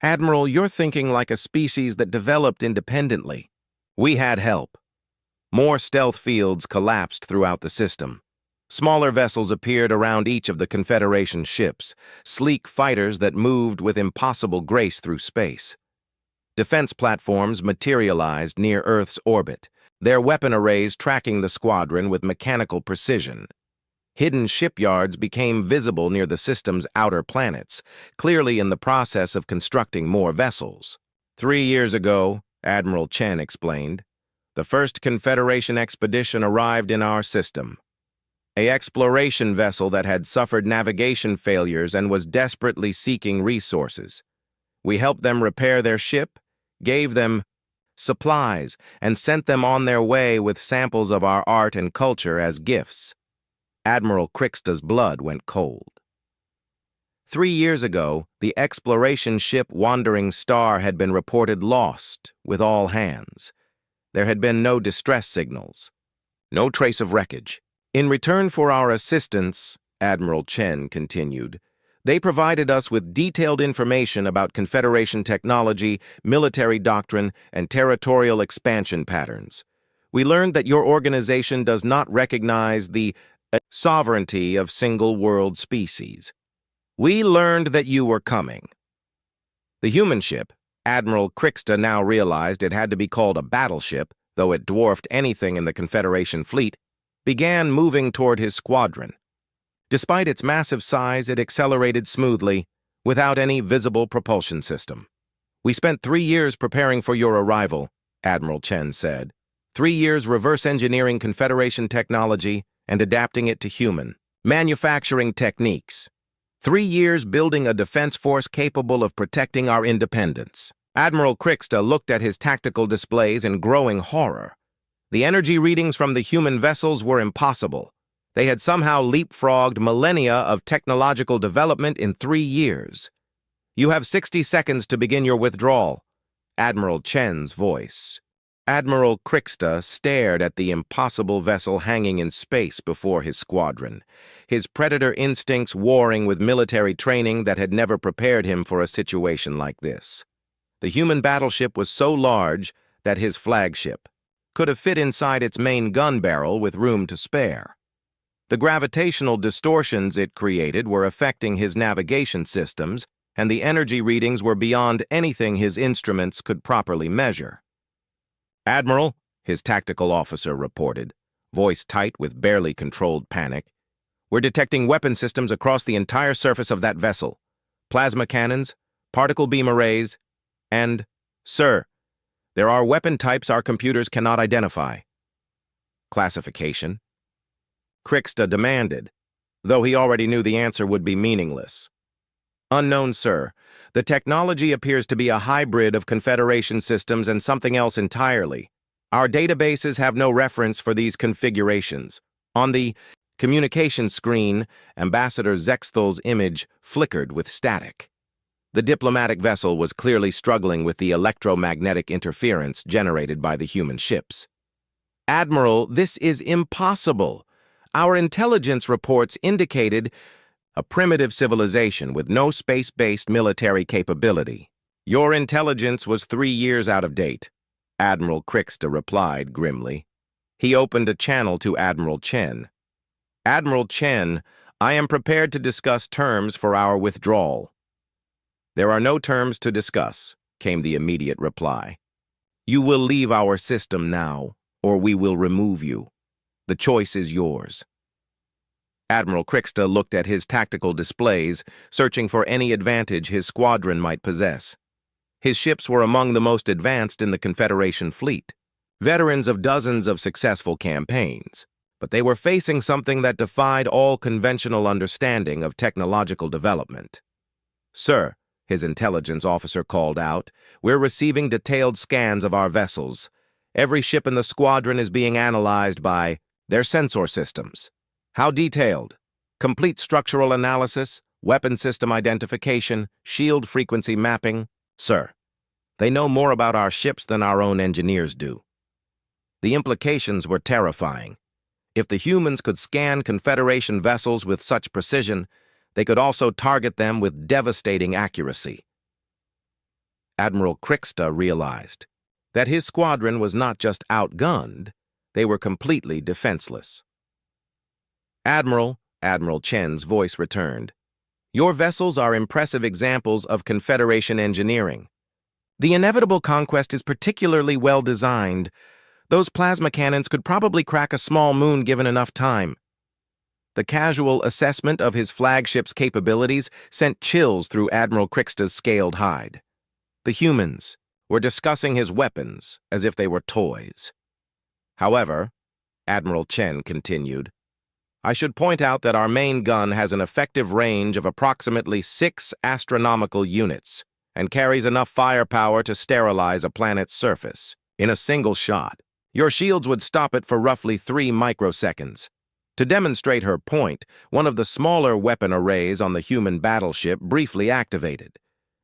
Admiral, you're thinking like a species that developed independently. We had help. More stealth fields collapsed throughout the system. Smaller vessels appeared around each of the Confederation ships, sleek fighters that moved with impossible grace through space. Defense platforms materialized near Earth's orbit, their weapon arrays tracking the squadron with mechanical precision. Hidden shipyards became visible near the system's outer planets, clearly in the process of constructing more vessels. 3 years ago, Admiral Chen explained, the first Confederation expedition arrived in our system. An exploration vessel that had suffered navigation failures and was desperately seeking resources. We helped them repair their ship, gave them supplies, and sent them on their way with samples of our art and culture as gifts. Admiral Crixta's blood went cold. 3 years ago, the exploration ship Wandering Star had been reported lost with all hands. There had been no distress signals, no trace of wreckage. In return for our assistance, Admiral Chen continued, they provided us with detailed information about Confederation technology, military doctrine, and territorial expansion patterns. We learned that your organization does not recognize the sovereignty of single-world species. We learned that you were coming. The human ship, Admiral Crixta now realized it had to be called a battleship, though it dwarfed anything in the Confederation fleet, began moving toward his squadron. Despite its massive size, it accelerated smoothly, without any visible propulsion system. "We spent 3 years preparing for your arrival," Admiral Chen said. 3 years reverse engineering Confederation technology and adapting it to human manufacturing techniques. 3 years building a defense force capable of protecting our independence. Admiral Kriksta looked at his tactical displays in growing horror. The energy readings from the human vessels were impossible. They had somehow leapfrogged millennia of technological development in 3 years. "You have 60 seconds to begin your withdrawal." Admiral Chen's voice. Admiral Kriksta stared at the impossible vessel hanging in space before his squadron, his predator instincts warring with military training that had never prepared him for a situation like this. The human battleship was so large that his flagship could have fit inside its main gun barrel with room to spare. The gravitational distortions it created were affecting his navigation systems, and the energy readings were beyond anything his instruments could properly measure. "Admiral," his tactical officer reported, voice tight with barely controlled panic, "we're detecting weapon systems across the entire surface of that vessel. Plasma cannons, particle beam arrays, and, sir, there are weapon types our computers cannot identify." "Classification?" Kriksta demanded, though he already knew the answer would be meaningless. "Unknown, sir. The technology appears to be a hybrid of Confederation systems and something else entirely. Our databases have no reference for these configurations." On the communication screen, Ambassador Zexthal's image flickered with static. The diplomatic vessel was clearly struggling with the electromagnetic interference generated by the human ships. "Admiral, this is impossible. Our intelligence reports indicated a primitive civilization with no space-based military capability." "Your intelligence was 3 years out of date," Admiral Kriksta replied grimly. He opened a channel to Admiral Chen. "Admiral Chen, I am prepared to discuss terms for our withdrawal." "There are no terms to discuss," came the immediate reply. "You will leave our system now, or we will remove you. The choice is yours." Admiral Kriksta looked at his tactical displays, searching for any advantage his squadron might possess. His ships were among the most advanced in the Confederation fleet, veterans of dozens of successful campaigns, but they were facing something that defied all conventional understanding of technological development. "Sir," his intelligence officer called out, "we're receiving detailed scans of our vessels. Every ship in the squadron is being analyzed by their sensor systems." "How detailed?" "Complete structural analysis, weapon system identification, shield frequency mapping." "Sir, they know more about our ships than our own engineers do." The implications were terrifying. If the humans could scan Confederation vessels with such precision, they could also target them with devastating accuracy. Admiral Kriksta realized that his squadron was not just outgunned, they were completely defenseless. "Admiral," Admiral Chen's voice returned, "your vessels are impressive examples of Confederation engineering. The inevitable conquest is particularly well designed. Those plasma cannons could probably crack a small moon given enough time." The casual assessment of his flagship's capabilities sent chills through Admiral Kriksta's scaled hide. The humans were discussing his weapons as if they were toys. "However," Admiral Chen continued, "I should point out that our main gun has an effective range of approximately 6 astronomical units and carries enough firepower to sterilize a planet's surface in a single shot. Your shields would stop it for roughly 3 microseconds. To demonstrate her point, one of the smaller weapon arrays on the human battleship briefly activated.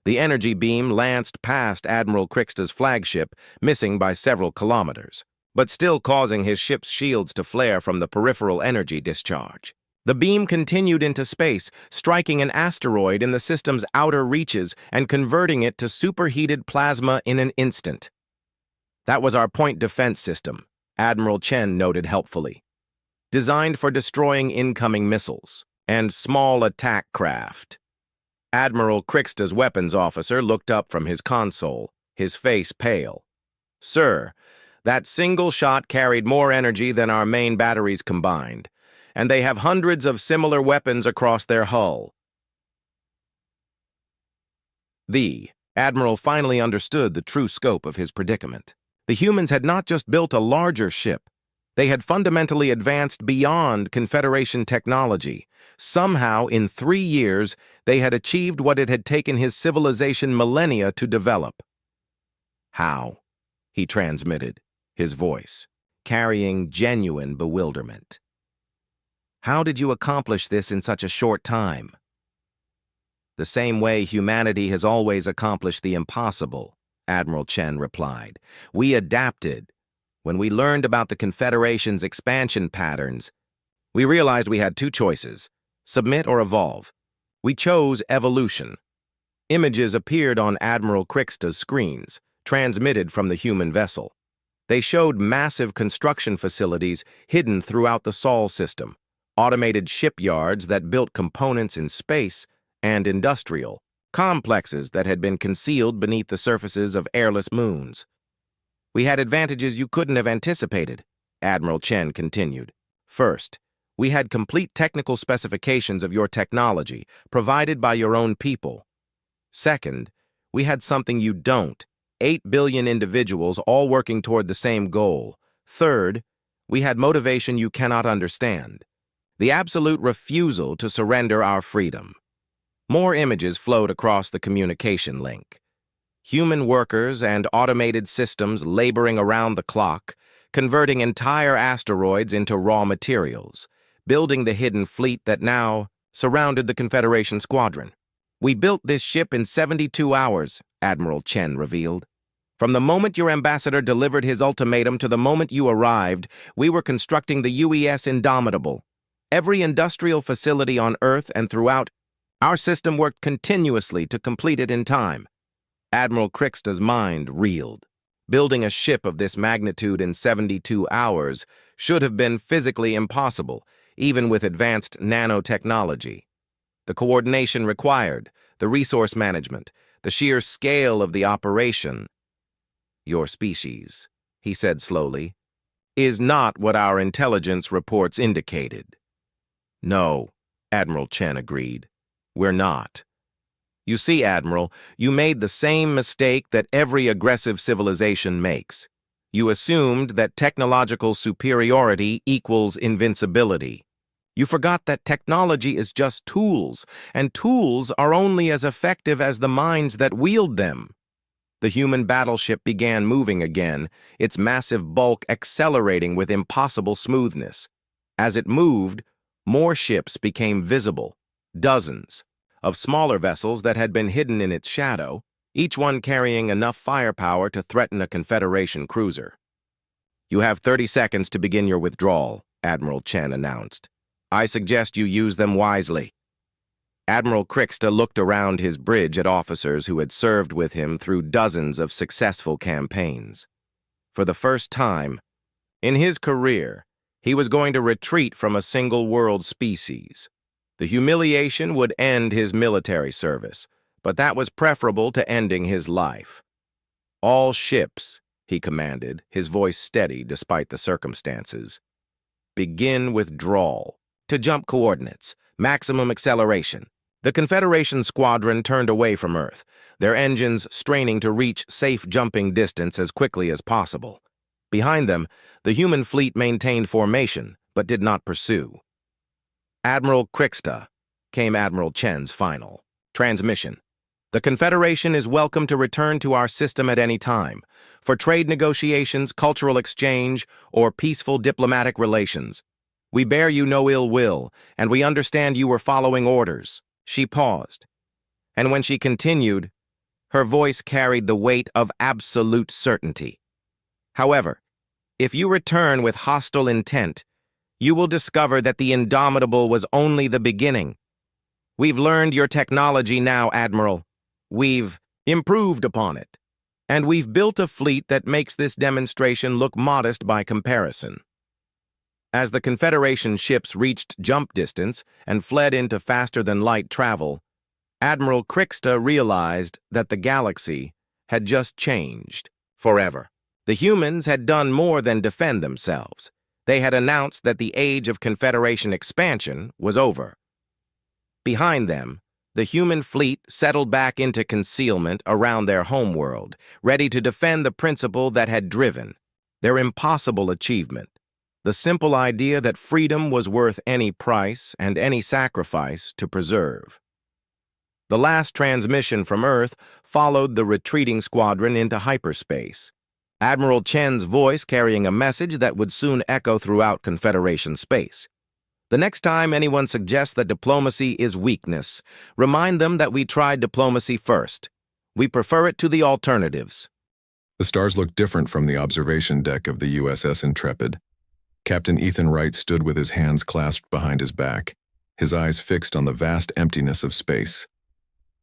The energy beam lanced past Admiral Kriksta's flagship, missing by several kilometers, but still causing his ship's shields to flare from the peripheral energy discharge. The beam continued into space, striking an asteroid in the system's outer reaches and converting it to superheated plasma in an instant. "That was our point defense system," Admiral Chen noted helpfully. "Designed for destroying incoming missiles and small attack craft." Admiral Kriksta's weapons officer looked up from his console, his face pale. "Sir, That single shot carried more energy than our main batteries combined, and they have hundreds of similar weapons across their hull. The Admiral finally understood the true scope of his predicament. The humans had not just built a larger ship, they had fundamentally advanced beyond Confederation technology. Somehow, in 3 years, they had achieved what it had taken his civilization millennia to develop. How? He transmitted, his voice carrying genuine bewilderment. How did you accomplish this in such a short time? The same way humanity has always accomplished the impossible, Admiral Chen replied. We adapted. When we learned about the Confederation's expansion patterns, we realized we had 2 choices, submit or evolve. We chose evolution. Images appeared on Admiral Crixta's screens, transmitted from the human vessel. They showed massive construction facilities hidden throughout the Sol system, automated shipyards that built components in space, and industrial complexes that had been concealed beneath the surfaces of airless moons. We had advantages you couldn't have anticipated, Admiral Chen continued. First, we had complete technical specifications of your technology, provided by your own people. Second, we had something you don't, 8 billion individuals all working toward the same goal. Third, we had motivation you cannot understand, the absolute refusal to surrender our freedom. More images flowed across the communication link. Human workers and automated systems laboring around the clock, converting entire asteroids into raw materials, building the hidden fleet that now surrounded the Confederation squadron. We built this ship in 72 hours, Admiral Chen revealed. From the moment your ambassador delivered his ultimatum to the moment you arrived, we were constructing the UES Indomitable. Every industrial facility on Earth and throughout our system worked continuously to complete it in time. Admiral Crixta's mind reeled. Building a ship of this magnitude in 72 hours should have been physically impossible, even with advanced nanotechnology. The coordination required, the resource management, the sheer scale of the operation. Your species, he said slowly, is not what our intelligence reports indicated. No, Admiral Chen agreed. We're not. You see, Admiral, you made the same mistake that every aggressive civilization makes. You assumed that technological superiority equals invincibility. You forgot that technology is just tools, and tools are only as effective as the minds that wield them. The human battleship began moving again, its massive bulk accelerating with impossible smoothness. As it moved, more ships became visible, dozens, of smaller vessels that had been hidden in its shadow, each one carrying enough firepower to threaten a Confederation cruiser. You have 30 seconds to begin your withdrawal, Admiral Chen announced. I suggest you use them wisely. Admiral Crixta looked around his bridge at officers who had served with him through dozens of successful campaigns. For the first time in his career, he was going to retreat from a single-world species. The humiliation would end his military service, but that was preferable to ending his life. All ships, he commanded, his voice steady despite the circumstances. Begin withdrawal. To jump coordinates. Maximum acceleration. The Confederation squadron turned away from Earth, their engines straining to reach safe jumping distance as quickly as possible. Behind them, the human fleet maintained formation, but did not pursue. Admiral Crixta, came Admiral Chen's final transmission. The Confederation is welcome to return to our system at any time, for trade negotiations, cultural exchange, or peaceful diplomatic relations. We bear you no ill will, and we understand you were following orders. She paused, and when she continued, her voice carried the weight of absolute certainty. However, if you return with hostile intent, you will discover that the Indomitable was only the beginning. We've learned your technology now, Admiral. We've improved upon it. And we've built a fleet that makes this demonstration look modest by comparison. As the Confederation ships reached jump distance and fled into faster-than-light travel, Admiral Crixta realized that the galaxy had just changed forever. The humans had done more than defend themselves. They had announced that the age of Confederation expansion was over. Behind them, the human fleet settled back into concealment around their homeworld, ready to defend the principle that had driven their impossible achievement, the simple idea that freedom was worth any price and any sacrifice to preserve. The last transmission from Earth followed the retreating squadron into hyperspace, Admiral Chen's voice carrying a message that would soon echo throughout Confederation space. The next time anyone suggests that diplomacy is weakness, remind them that we tried diplomacy first. We prefer it to the alternatives. The stars looked different from the observation deck of the USS Intrepid. Captain Ethan Wright stood with his hands clasped behind his back, his eyes fixed on the vast emptiness of space.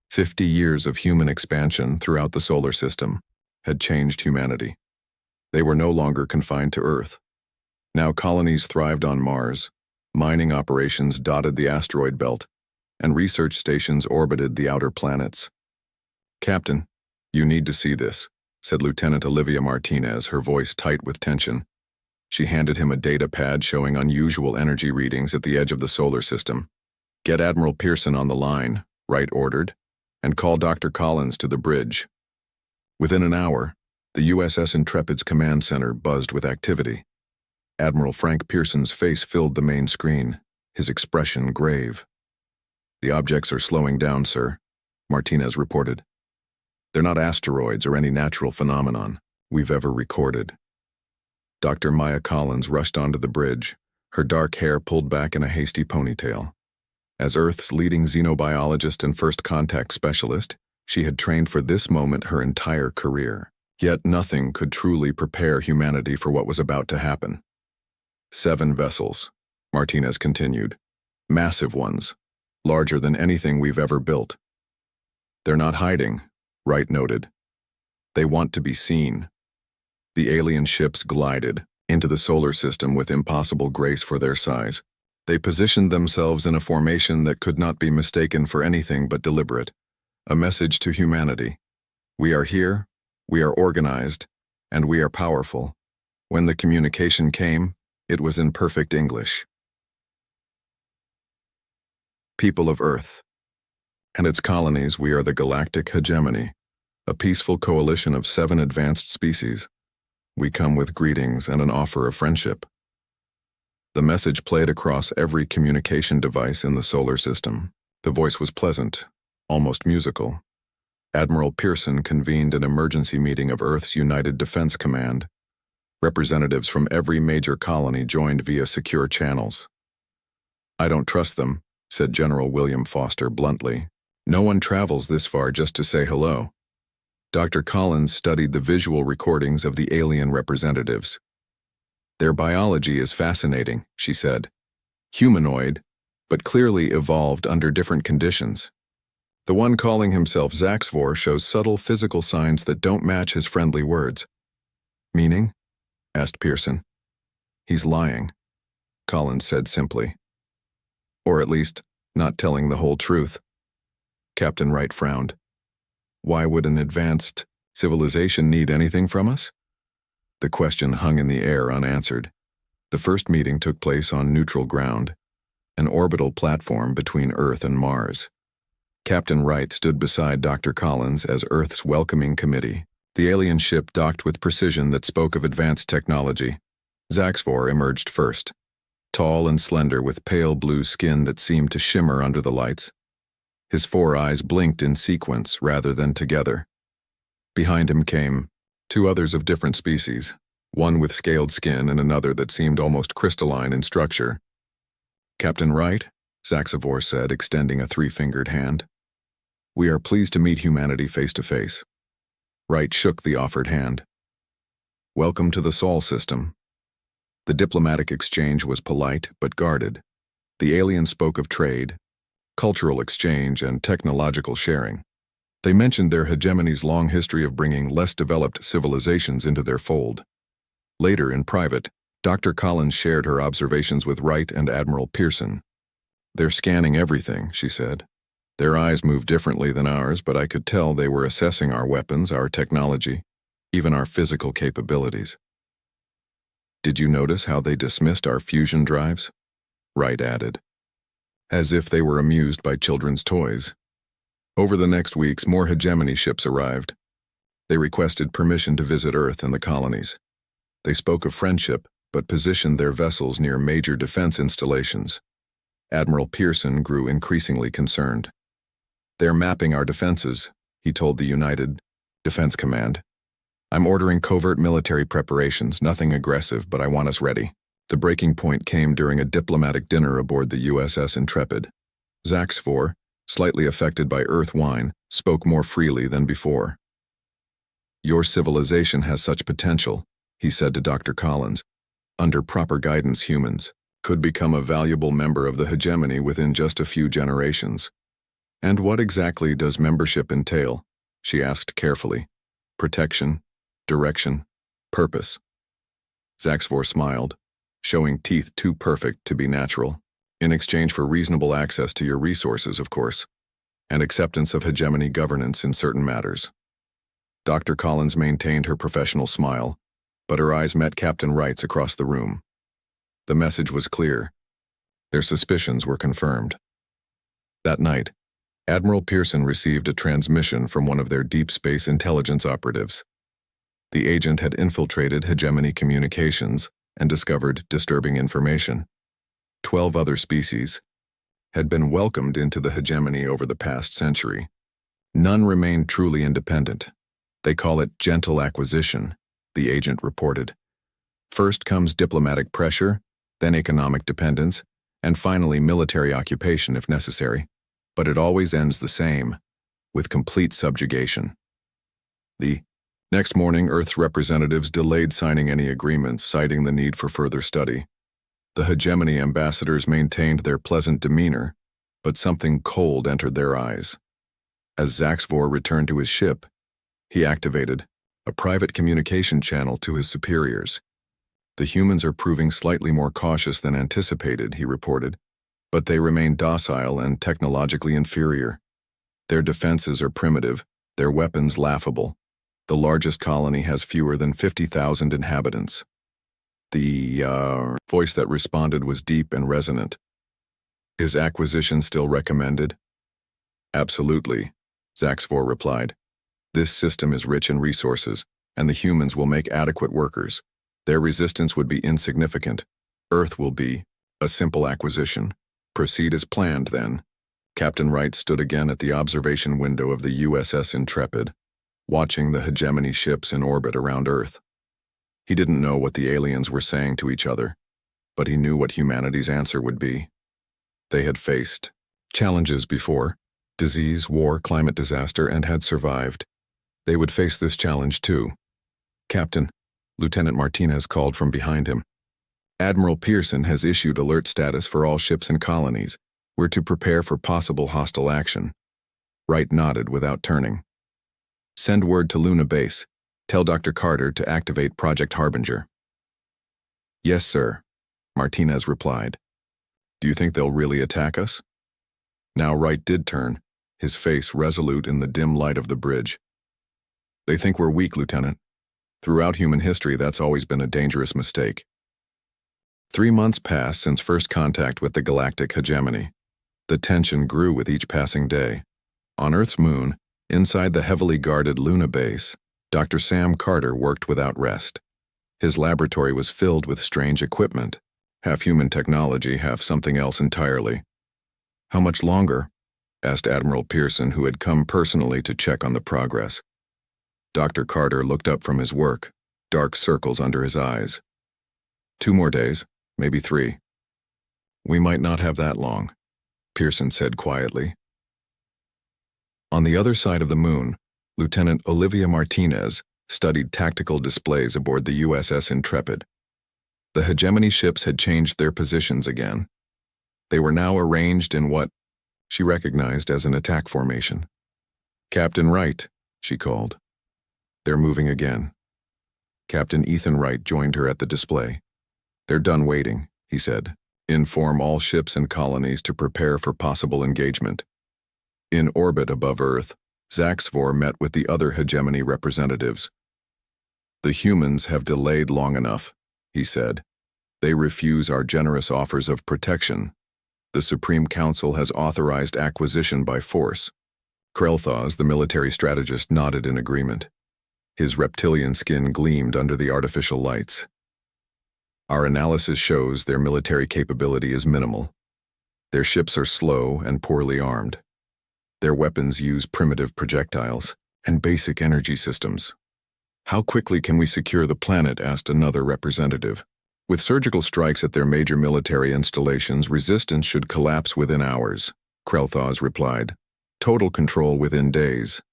50 years of human expansion throughout the solar system had changed humanity. They were no longer confined to Earth. Now colonies thrived on Mars, mining operations dotted the asteroid belt, and research stations orbited the outer planets. "Captain, you need to see this," said Lieutenant Olivia Martinez, her voice tight with tension. She handed him a data pad showing unusual energy readings at the edge of the solar system. "Get Admiral Pearson on the line," Wright ordered, "and call Dr. Collins to the bridge." Within an hour, the USS Intrepid's command center buzzed with activity. Admiral Frank Pearson's face filled the main screen, his expression grave. "The objects are slowing down, sir," Martinez reported. "They're not asteroids or any natural phenomenon we've ever recorded." Dr. Maya Collins rushed onto the bridge, her dark hair pulled back in a hasty ponytail. As Earth's leading xenobiologist and first contact specialist, she had trained for this moment her entire career. Yet nothing could truly prepare humanity for what was about to happen. 7 vessels, Martinez continued. Massive ones, larger than anything we've ever built. "They're not hiding," Wright noted. "They want to be seen." The alien ships glided into the solar system with impossible grace for their size. They positioned themselves in a formation that could not be mistaken for anything but deliberate. A message to humanity. We are here, we are organized, and we are powerful. When the communication came, it was in perfect English. People of Earth. And its colonies, we are the galactic hegemony, a peaceful coalition of 7 advanced species. We come with greetings and an offer of friendship. The message played across every communication device in the solar system. The voice was pleasant, almost musical. Admiral Pearson convened an emergency meeting of Earth's United Defense Command. Representatives from every major colony joined via secure channels. "I don't trust them," said General William Foster bluntly. "No one travels this far just to say hello." Dr. Collins studied the visual recordings of the alien representatives. "Their biology is fascinating," she said. "Humanoid, but clearly evolved under different conditions. The one calling himself Zaxvor shows subtle physical signs that don't match his friendly words." "Meaning?" asked Pearson. "He's lying," Collins said simply. "Or at least, not telling the whole truth." Captain Wright frowned. "Why would an advanced civilization need anything from us?" The question hung in the air unanswered. The first meeting took place on neutral ground, an orbital platform between Earth and Mars. Captain Wright stood beside Dr. Collins as Earth's welcoming committee. The alien ship docked with precision that spoke of advanced technology. Zaxvor emerged first, tall and slender with pale blue skin that seemed to shimmer under the lights. His 4 eyes blinked in sequence rather than together. Behind him came 2 others of different species, one with scaled skin and another that seemed almost crystalline in structure. "Captain Wright," Zaxvor said, extending a 3-fingered hand. "We are pleased to meet humanity face to face." Wright shook the offered hand. "Welcome to the Sol system." The diplomatic exchange was polite but guarded. The alien spoke of trade, cultural exchange, and technological sharing. They mentioned their hegemony's long history of bringing less developed civilizations into their fold. Later, in private, Dr. Collins shared her observations with Wright and Admiral Pearson. "They're scanning everything," she said. "Their eyes move differently than ours, but I could tell they were assessing our weapons, our technology, even our physical capabilities. Did you notice how they dismissed our fusion drives? Wright added, as if they were amused by children's toys. Over the next weeks, more hegemony ships arrived. They requested permission to visit Earth and the colonies. They spoke of friendship, but positioned their vessels near major defense installations. Admiral Pearson grew increasingly concerned. "They're mapping our defenses," he told the United Defense Command. "I'm ordering covert military preparations, nothing aggressive, but I want us ready." The breaking point came during a diplomatic dinner aboard the USS Intrepid. Zaxfor, slightly affected by Earth wine, spoke more freely than before. "Your civilization has such potential," he said to Dr. Collins. "Under proper guidance, humans could become a valuable member of the hegemony within just a few generations." "And what exactly does membership entail?" she asked carefully. "Protection, direction, purpose." Zaxfor smiled, showing teeth too perfect to be natural. "In exchange for reasonable access to your resources, of course, and acceptance of hegemony governance in certain matters." Dr. Collins maintained her professional smile, but her eyes met Captain Wright's across the room. The message was clear. Their suspicions were confirmed. That night, Admiral Pearson received a transmission from one of their deep space intelligence operatives. The agent had infiltrated hegemony communications and discovered disturbing information. 12 other species had been welcomed into the hegemony over the past century. None remained truly independent. "They call it gentle acquisition," the agent reported. "First comes diplomatic pressure, then economic dependence, and finally military occupation if necessary. But it always ends the same, with complete subjugation." The next morning, Earth's representatives delayed signing any agreements, citing the need for further study. The hegemony ambassadors maintained their pleasant demeanor, but something cold entered their eyes. As Zaxfor returned to his ship, he activated a private communication channel to his superiors. "The humans are proving slightly more cautious than anticipated," he reported, "but they remain docile and technologically inferior. Their defenses are primitive, their weapons laughable. The largest colony has fewer than 50,000 inhabitants." The voice that responded was deep and resonant. "Is acquisition still recommended?" "Absolutely," Zaxfor replied. "This system is rich in resources, and the humans will make adequate workers. Their resistance would be insignificant. Earth will be a simple acquisition. Proceed as planned, then." Captain Wright stood again at the observation window of the USS Intrepid, watching the hegemony ships in orbit around Earth. He didn't know what the aliens were saying to each other, but he knew what humanity's answer would be. They had faced challenges before: disease, war, climate disaster, and had survived. They would face this challenge too. "Captain," Lieutenant Martinez called from behind him. "Admiral Pearson has issued alert status for all ships and colonies. We're to prepare for possible hostile action." Wright nodded without turning. "Send word to Luna Base. Tell Dr. Carter to activate Project Harbinger." "Yes, sir," Martinez replied. "Do you think they'll really attack us?" Now Wright did turn, his face resolute in the dim light of the bridge. "They think we're weak, Lieutenant. Throughout human history, that's always been a dangerous mistake." 3 months passed since first contact with the galactic hegemony. The tension grew with each passing day. On Earth's moon, inside the heavily guarded Luna Base, Dr. Sam Carter worked without rest. His laboratory was filled with strange equipment, half human technology, half something else entirely. "How much longer?" asked Admiral Pearson, who had come personally to check on the progress. Dr. Carter looked up from his work, dark circles under his eyes. 2 more days, maybe 3. "We might not have that long," Pearson said quietly. On the other side of the moon, Lieutenant Olivia Martinez studied tactical displays aboard the USS Intrepid. The hegemony ships had changed their positions again. They were now arranged in what she recognized as an attack formation. "Captain Wright," she called. "They're moving again." Captain Ethan Wright joined her at the display. "They're done waiting," he said. "Inform all ships and colonies to prepare for possible engagement." In orbit above Earth, Zaxfor met with the other hegemony representatives. The humans have delayed long enough, he said. They refuse our generous offers of protection. The Supreme Council has authorized acquisition by force. Krelthos, the military strategist, nodded in agreement. His reptilian skin gleamed under the artificial lights. Our analysis shows their military capability is minimal. Their ships are slow and poorly armed. Their weapons use primitive projectiles and basic energy systems. How quickly can we secure the planet? Asked another representative. With surgical strikes at their major military installations, resistance should collapse within hours, Krelthos replied. Total control within days.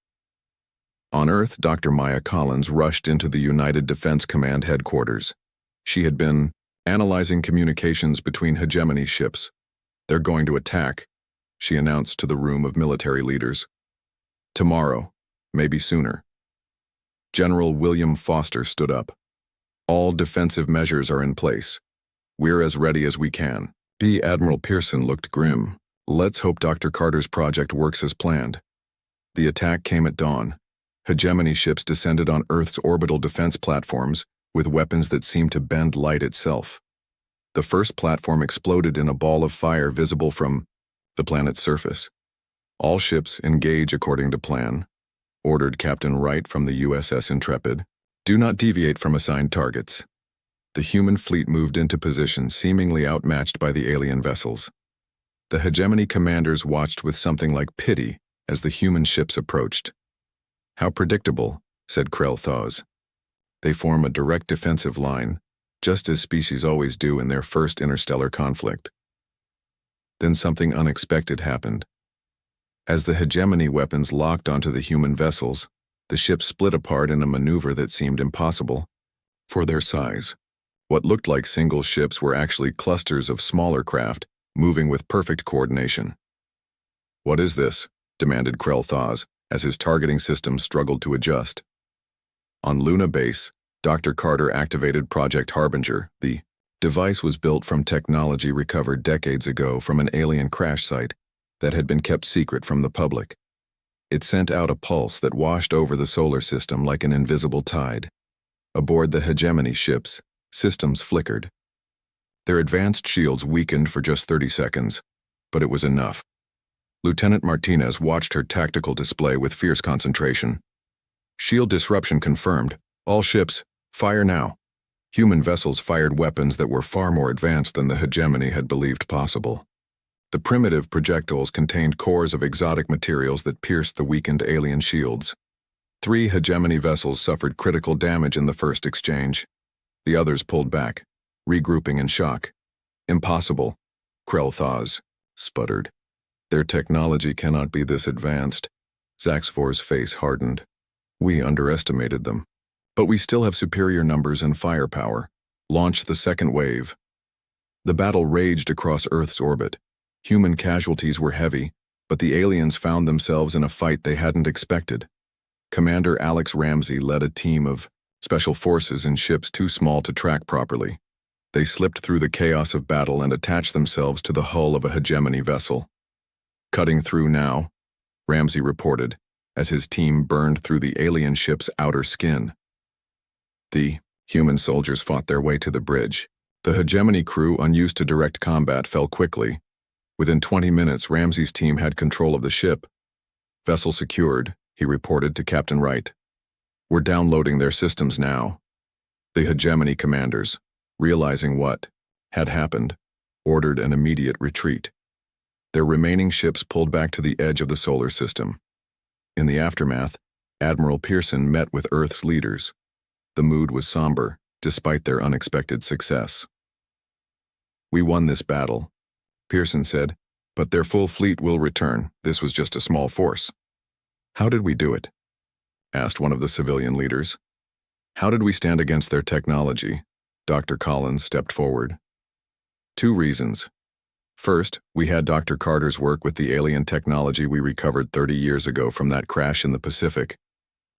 On Earth, Dr. Maya Collins rushed into the United Defense Command headquarters. She had been analyzing communications between hegemony ships. They're going to attack, she announced to the room of military leaders. Tomorrow, maybe sooner. General William Foster stood up. All defensive measures are in place. We're as ready as we can. Admiral Pearson looked grim. Let's hope Dr. Carter's project works as planned. The attack came at dawn. Hegemony ships descended on Earth's orbital defense platforms with weapons that seemed to bend light itself. The first platform exploded in a ball of fire visible from the planet's surface. All ships engage according to plan, ordered Captain Wright from the USS Intrepid. Do not deviate from assigned targets. The human fleet moved into position, seemingly outmatched by the alien vessels. The hegemony commanders watched with something like pity as the human ships approached. How predictable, said Krelthos. They form a direct defensive line, just as species always do in their first interstellar conflict. Then something unexpected happened. As the hegemony weapons locked onto the human vessels, the ships split apart in a maneuver that seemed impossible. For their size, what looked like single ships were actually clusters of smaller craft, moving with perfect coordination. What is this? Demanded Krelthos, as his targeting system struggled to adjust. On Luna Base, Dr. Carter activated Project Harbinger. The device was built from technology recovered decades ago from an alien crash site that had been kept secret from the public. It sent out a pulse that washed over the solar system like an invisible tide. Aboard the hegemony ships, systems flickered. Their advanced shields weakened for just 30 seconds, but it was enough. Lieutenant Martinez watched her tactical display with fierce concentration. Shield disruption confirmed. All ships, fire now. Human vessels fired weapons that were far more advanced than the hegemony had believed possible. The primitive projectiles contained cores of exotic materials that pierced the weakened alien shields. 3 hegemony vessels suffered critical damage in the first exchange. The others pulled back, regrouping in shock. Impossible, Krelthos sputtered. Their technology cannot be this advanced. Zaxvor's face hardened. We underestimated them. But we still have superior numbers and firepower. Launch the second wave. The battle raged across Earth's orbit. Human casualties were heavy, but the aliens found themselves in a fight they hadn't expected. Commander Alex Ramsey led a team of special forces in ships too small to track properly. They slipped through the chaos of battle and attached themselves to the hull of a hegemony vessel. Cutting through now, Ramsey reported, as his team burned through the alien ship's outer skin. The human soldiers fought their way to the bridge. The hegemony crew, unused to direct combat, fell quickly. Within 20 minutes, Ramsey's team had control of the ship. Vessel secured, he reported to Captain Wright. We're downloading their systems now. The hegemony commanders, realizing what had happened, ordered an immediate retreat. Their remaining ships pulled back to the edge of the solar system. In the aftermath, Admiral Pearson met with Earth's leaders. The mood was somber, despite their unexpected success. We won this battle, Pearson said, but their full fleet will return. This was just a small force. How did we do it? Asked one of the civilian leaders. How did we stand against their technology? Dr. Collins stepped forward. 2 reasons. First, we had Dr. Carter's work with the alien technology we recovered 30 years ago from that crash in the Pacific.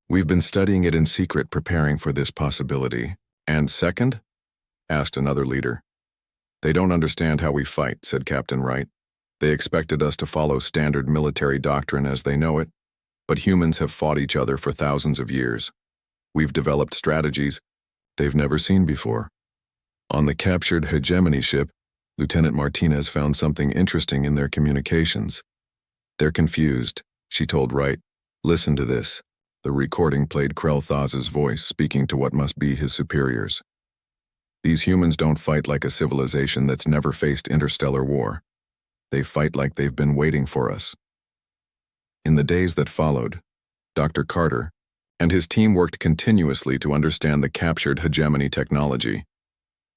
We've been studying it in secret, preparing for this possibility. And second? Asked another leader. They don't understand how we fight, said Captain Wright. They expected us to follow standard military doctrine as they know it, but humans have fought each other for thousands of years. We've developed strategies they've never seen before. On the captured hegemony ship, Lieutenant Martinez found something interesting in their communications. They're confused, she told Wright. Listen to this. The recording played Krell-Thaz's voice speaking to what must be his superiors. These humans don't fight like a civilization that's never faced interstellar war. They fight like they've been waiting for us. In the days that followed, Dr. Carter and his team worked continuously to understand the captured hegemony technology.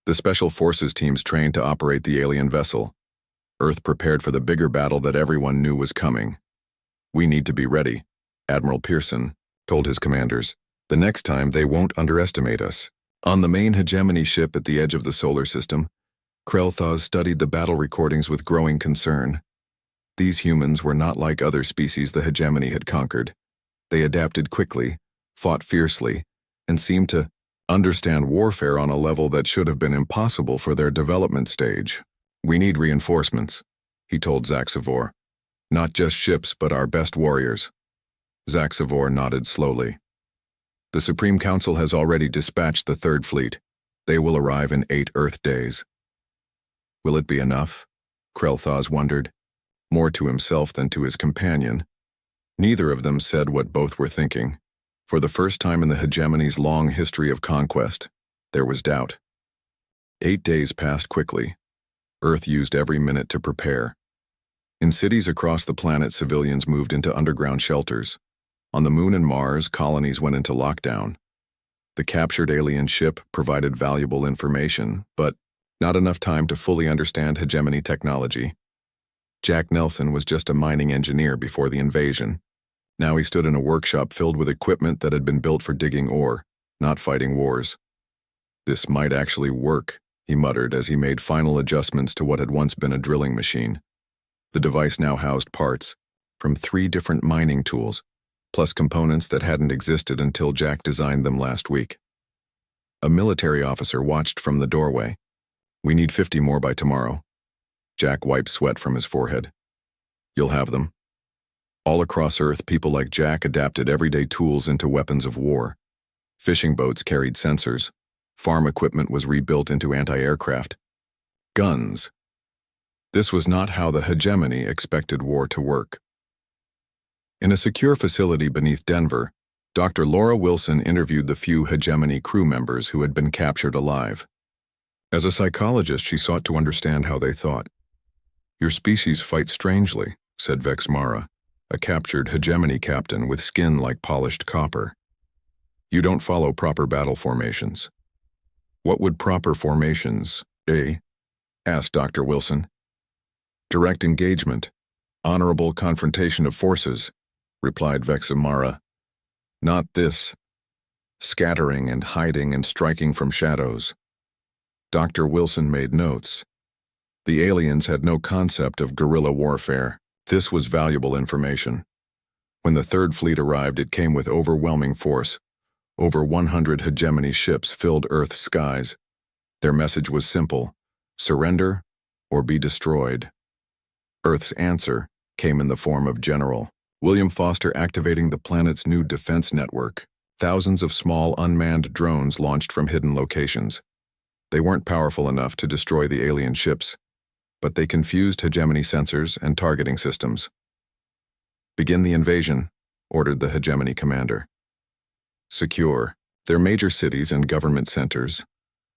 The Special Forces teams trained to operate the alien vessel. Earth prepared for the bigger battle that everyone knew was coming. We need to be ready, Admiral Pearson told his commanders. The next time they won't underestimate us. On the main hegemony ship at the edge of the solar system, Krell-Thaz studied the battle recordings with growing concern. These humans were not like other species the hegemony had conquered. They adapted quickly, fought fiercely, and seemed to understand warfare on a level that should have been impossible for their development stage. We need reinforcements, he told Zaxivor. Not just ships, but our best warriors. Zaxivor nodded slowly. The Supreme Council has already dispatched the Third Fleet. They will arrive in 8 Earth days. Will it be enough? Krell-Thaz wondered, more to himself than to his companion. Neither of them said what both were thinking. For the first time in the hegemony's long history of conquest, there was doubt. 8 days passed quickly. Earth used every minute to prepare. In cities across the planet, civilians moved into underground shelters. On the Moon and Mars, colonies went into lockdown. The captured alien ship provided valuable information, but not enough time to fully understand hegemony technology. Jack Nelson was just a mining engineer before the invasion. Now he stood in a workshop filled with equipment that had been built for digging ore, not fighting wars. This might actually work, he muttered as he made final adjustments to what had once been a drilling machine. The device now housed parts from 3 different mining tools, plus components that hadn't existed until Jack designed them last week. A military officer watched from the doorway. We need 50 more by tomorrow. Jack wiped sweat from his forehead. You'll have them. All across Earth, people like Jack adapted everyday tools into weapons of war. Fishing boats carried sensors. Farm equipment was rebuilt into anti-aircraft. Guns. This was not how the hegemony expected war to work. In a secure facility beneath Denver, Dr. Laura Wilson interviewed the few hegemony crew members who had been captured alive. As a psychologist, she sought to understand how they thought. Your species fight strangely, said Vex Mara, a captured hegemony captain with skin like polished copper. You don't follow proper battle formations. What would proper formations, asked Dr. Wilson. Direct engagement, honorable confrontation of forces, replied Vex Mara. Not this. Scattering and hiding and striking from shadows. Dr. Wilson made notes. The aliens had no concept of guerrilla warfare. This was valuable information. When the Third Fleet arrived, it came with overwhelming force. Over 100 hegemony ships filled Earth's skies. Their message was simple: surrender or be destroyed. Earth's answer came in the form of General William Foster activating the planet's new defense network. Thousands of small unmanned drones launched from hidden locations. They weren't powerful enough to destroy the alien ships, but they confused hegemony sensors and targeting systems. Begin the invasion, ordered the hegemony commander. Secure their major cities and government centers.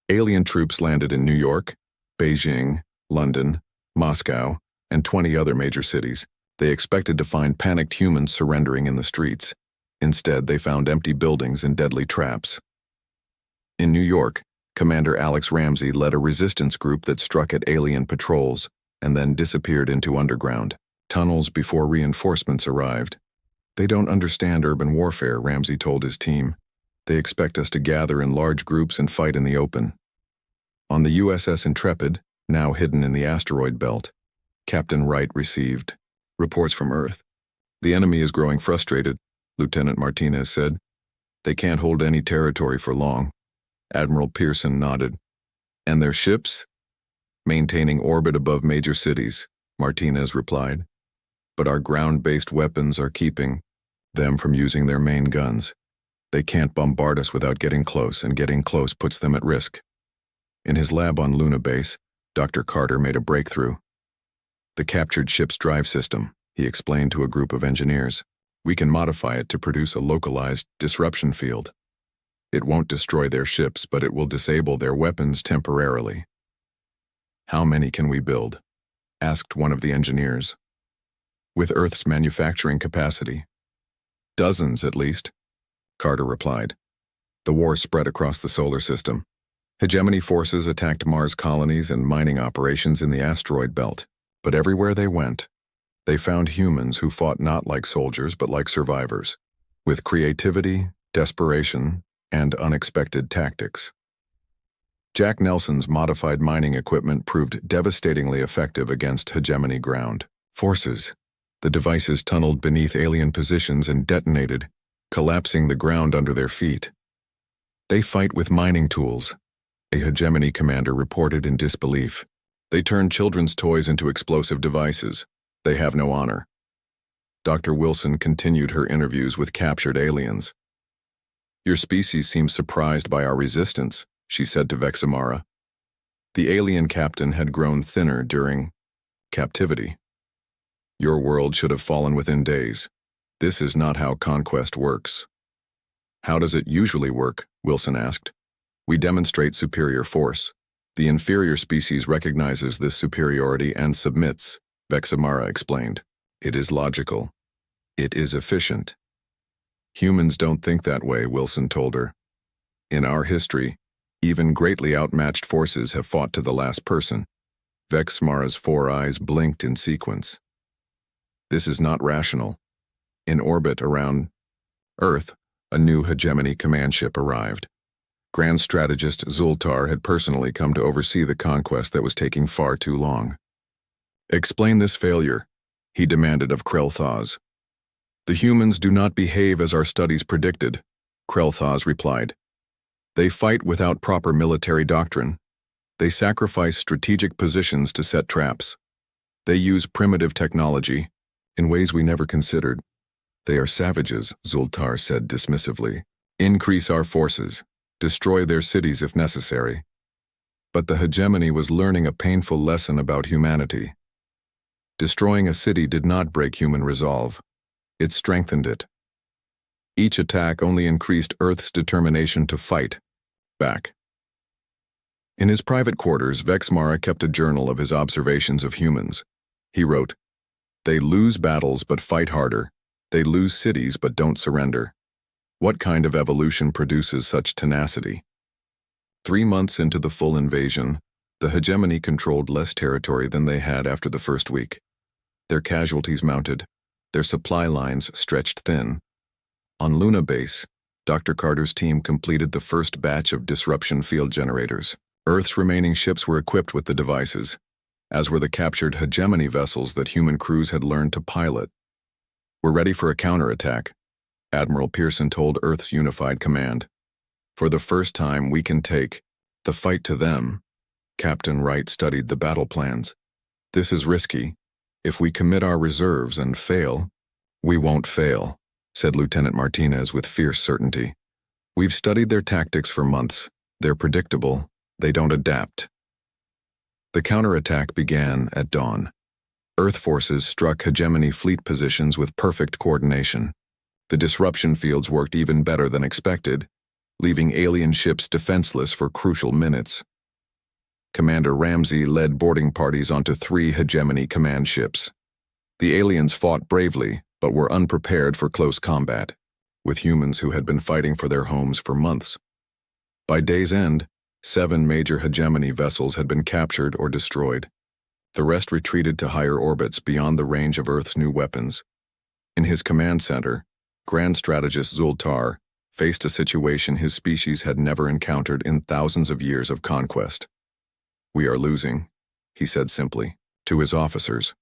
Alien troops landed in New York, Beijing, London, Moscow, and 20 other major cities. They expected to find panicked humans surrendering in the streets. Instead, they found empty buildings and deadly traps. In New York, Commander Alex Ramsey led a resistance group that struck at alien patrols and then disappeared into underground tunnels before reinforcements arrived. They don't understand urban warfare, Ramsey told his team. They expect us to gather in large groups and fight in the open. On the USS Intrepid, now hidden in the asteroid belt, Captain Wright received reports from Earth. The enemy is growing frustrated, Lieutenant Martinez said. They can't hold any territory for long. Admiral Pearson nodded. And their ships? Maintaining orbit above major cities, Martinez replied. But our ground-based weapons are keeping them from using their main guns. They can't bombard us without getting close, and getting close puts them at risk. In his lab on Luna Base, Dr. Carter made a breakthrough. The captured ship's drive system, he explained to a group of engineers. We can modify it to produce a localized disruption field. It won't destroy their ships, but it will disable their weapons temporarily. How many can we build? Asked one of the engineers. With Earth's manufacturing capacity. Dozens, at least, Carter replied. The war spread across the solar system. Hegemony forces attacked Mars colonies and mining operations in the asteroid belt. But everywhere they went, they found humans who fought not like soldiers but like survivors, with creativity, desperation, and unexpected tactics. Jack Nelson's modified mining equipment proved devastatingly effective against hegemony ground forces. The devices tunneled beneath alien positions and detonated, collapsing the ground under their feet. They fight with mining tools, a hegemony commander reported in disbelief. They turn children's toys into explosive devices. They have no honor. Dr. Wilson continued her interviews with captured aliens. Your species seems surprised by our resistance, she said to Vexamara. The alien captain had grown thinner during captivity. Your world should have fallen within days. This is not how conquest works. How does it usually work? Wilson asked. We demonstrate superior force. The inferior species recognizes this superiority and submits, Vexamara explained. It is logical. It is efficient. Humans don't think that way, Wilson told her. In our history, even greatly outmatched forces have fought to the last person. Vexamara's 4 eyes blinked in sequence. This is not rational. In orbit around Earth, a new hegemony command ship arrived. Grand Strategist Zultar had personally come to oversee the conquest that was taking far too long. Explain this failure, he demanded of Krel'Thas. The humans do not behave as our studies predicted, Krel'Thas replied. They fight without proper military doctrine. They sacrifice strategic positions to set traps. They use primitive technology in ways we never considered. They are savages, Zultar said dismissively. Increase our forces. Destroy their cities if necessary. But the hegemony was learning a painful lesson about humanity. Destroying a city did not break human resolve. It strengthened it. Each attack only increased Earth's determination to fight back. In his private quarters, Vexamara kept a journal of his observations of humans. He wrote, They lose battles but fight harder. They lose cities but don't surrender. What kind of evolution produces such tenacity? 3 months into the full invasion, the hegemony controlled less territory than they had after the first week. Their casualties mounted, their supply lines stretched thin. On Luna Base, Dr. Carter's team completed the first batch of disruption field generators. Earth's remaining ships were equipped with the devices, as were the captured hegemony vessels that human crews had learned to pilot. We're ready for a counterattack, Admiral Pearson told Earth's unified command. For the first time, we can take the fight to them. Captain Wright studied the battle plans. This is risky. If we commit our reserves and fail, we won't fail, said Lieutenant Martinez with fierce certainty. We've studied their tactics for months. They're predictable. They don't adapt. The counterattack began at dawn. Earth forces struck hegemony fleet positions with perfect coordination. The disruption fields worked even better than expected, leaving alien ships defenseless for crucial minutes. Commander Ramsey led boarding parties onto 3 hegemony command ships. The aliens fought bravely, but were unprepared for close combat, with humans who had been fighting for their homes for months. By day's end, 7 major hegemony vessels had been captured or destroyed. The rest retreated to higher orbits beyond the range of Earth's new weapons. In his command center, Grand Strategist Zultar faced a situation his species had never encountered in thousands of years of conquest. We are losing, he said simply, to his officers.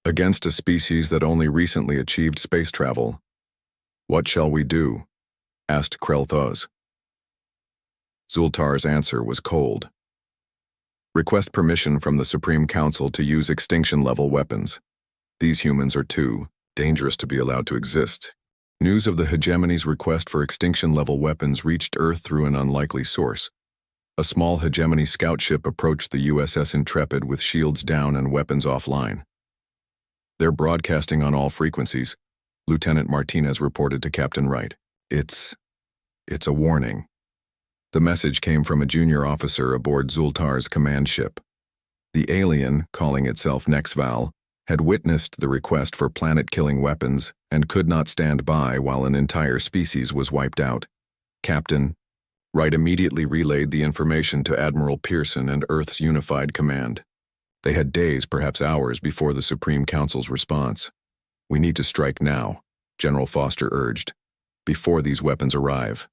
Against a species that only recently achieved space travel. What shall we do? Asked Krel'Thas. Zultar's answer was cold. Request permission from the Supreme Council to use extinction-level weapons. These humans are too dangerous to be allowed to exist. News of the hegemony's request for extinction-level weapons reached Earth through an unlikely source. A small hegemony scout ship approached the USS Intrepid with shields down and weapons offline. "They're broadcasting on all frequencies," Lieutenant Martinez reported to Captain Wright. It's a warning." The message came from a junior officer aboard Zultar's command ship. The alien, calling itself Nexval, had witnessed the request for planet-killing weapons and could not stand by while an entire species was wiped out. Captain Wright immediately relayed the information to Admiral Pearson and Earth's Unified Command. They had days, perhaps hours, before the Supreme Council's response. "We need to strike now," General Foster urged, "before these weapons arrive."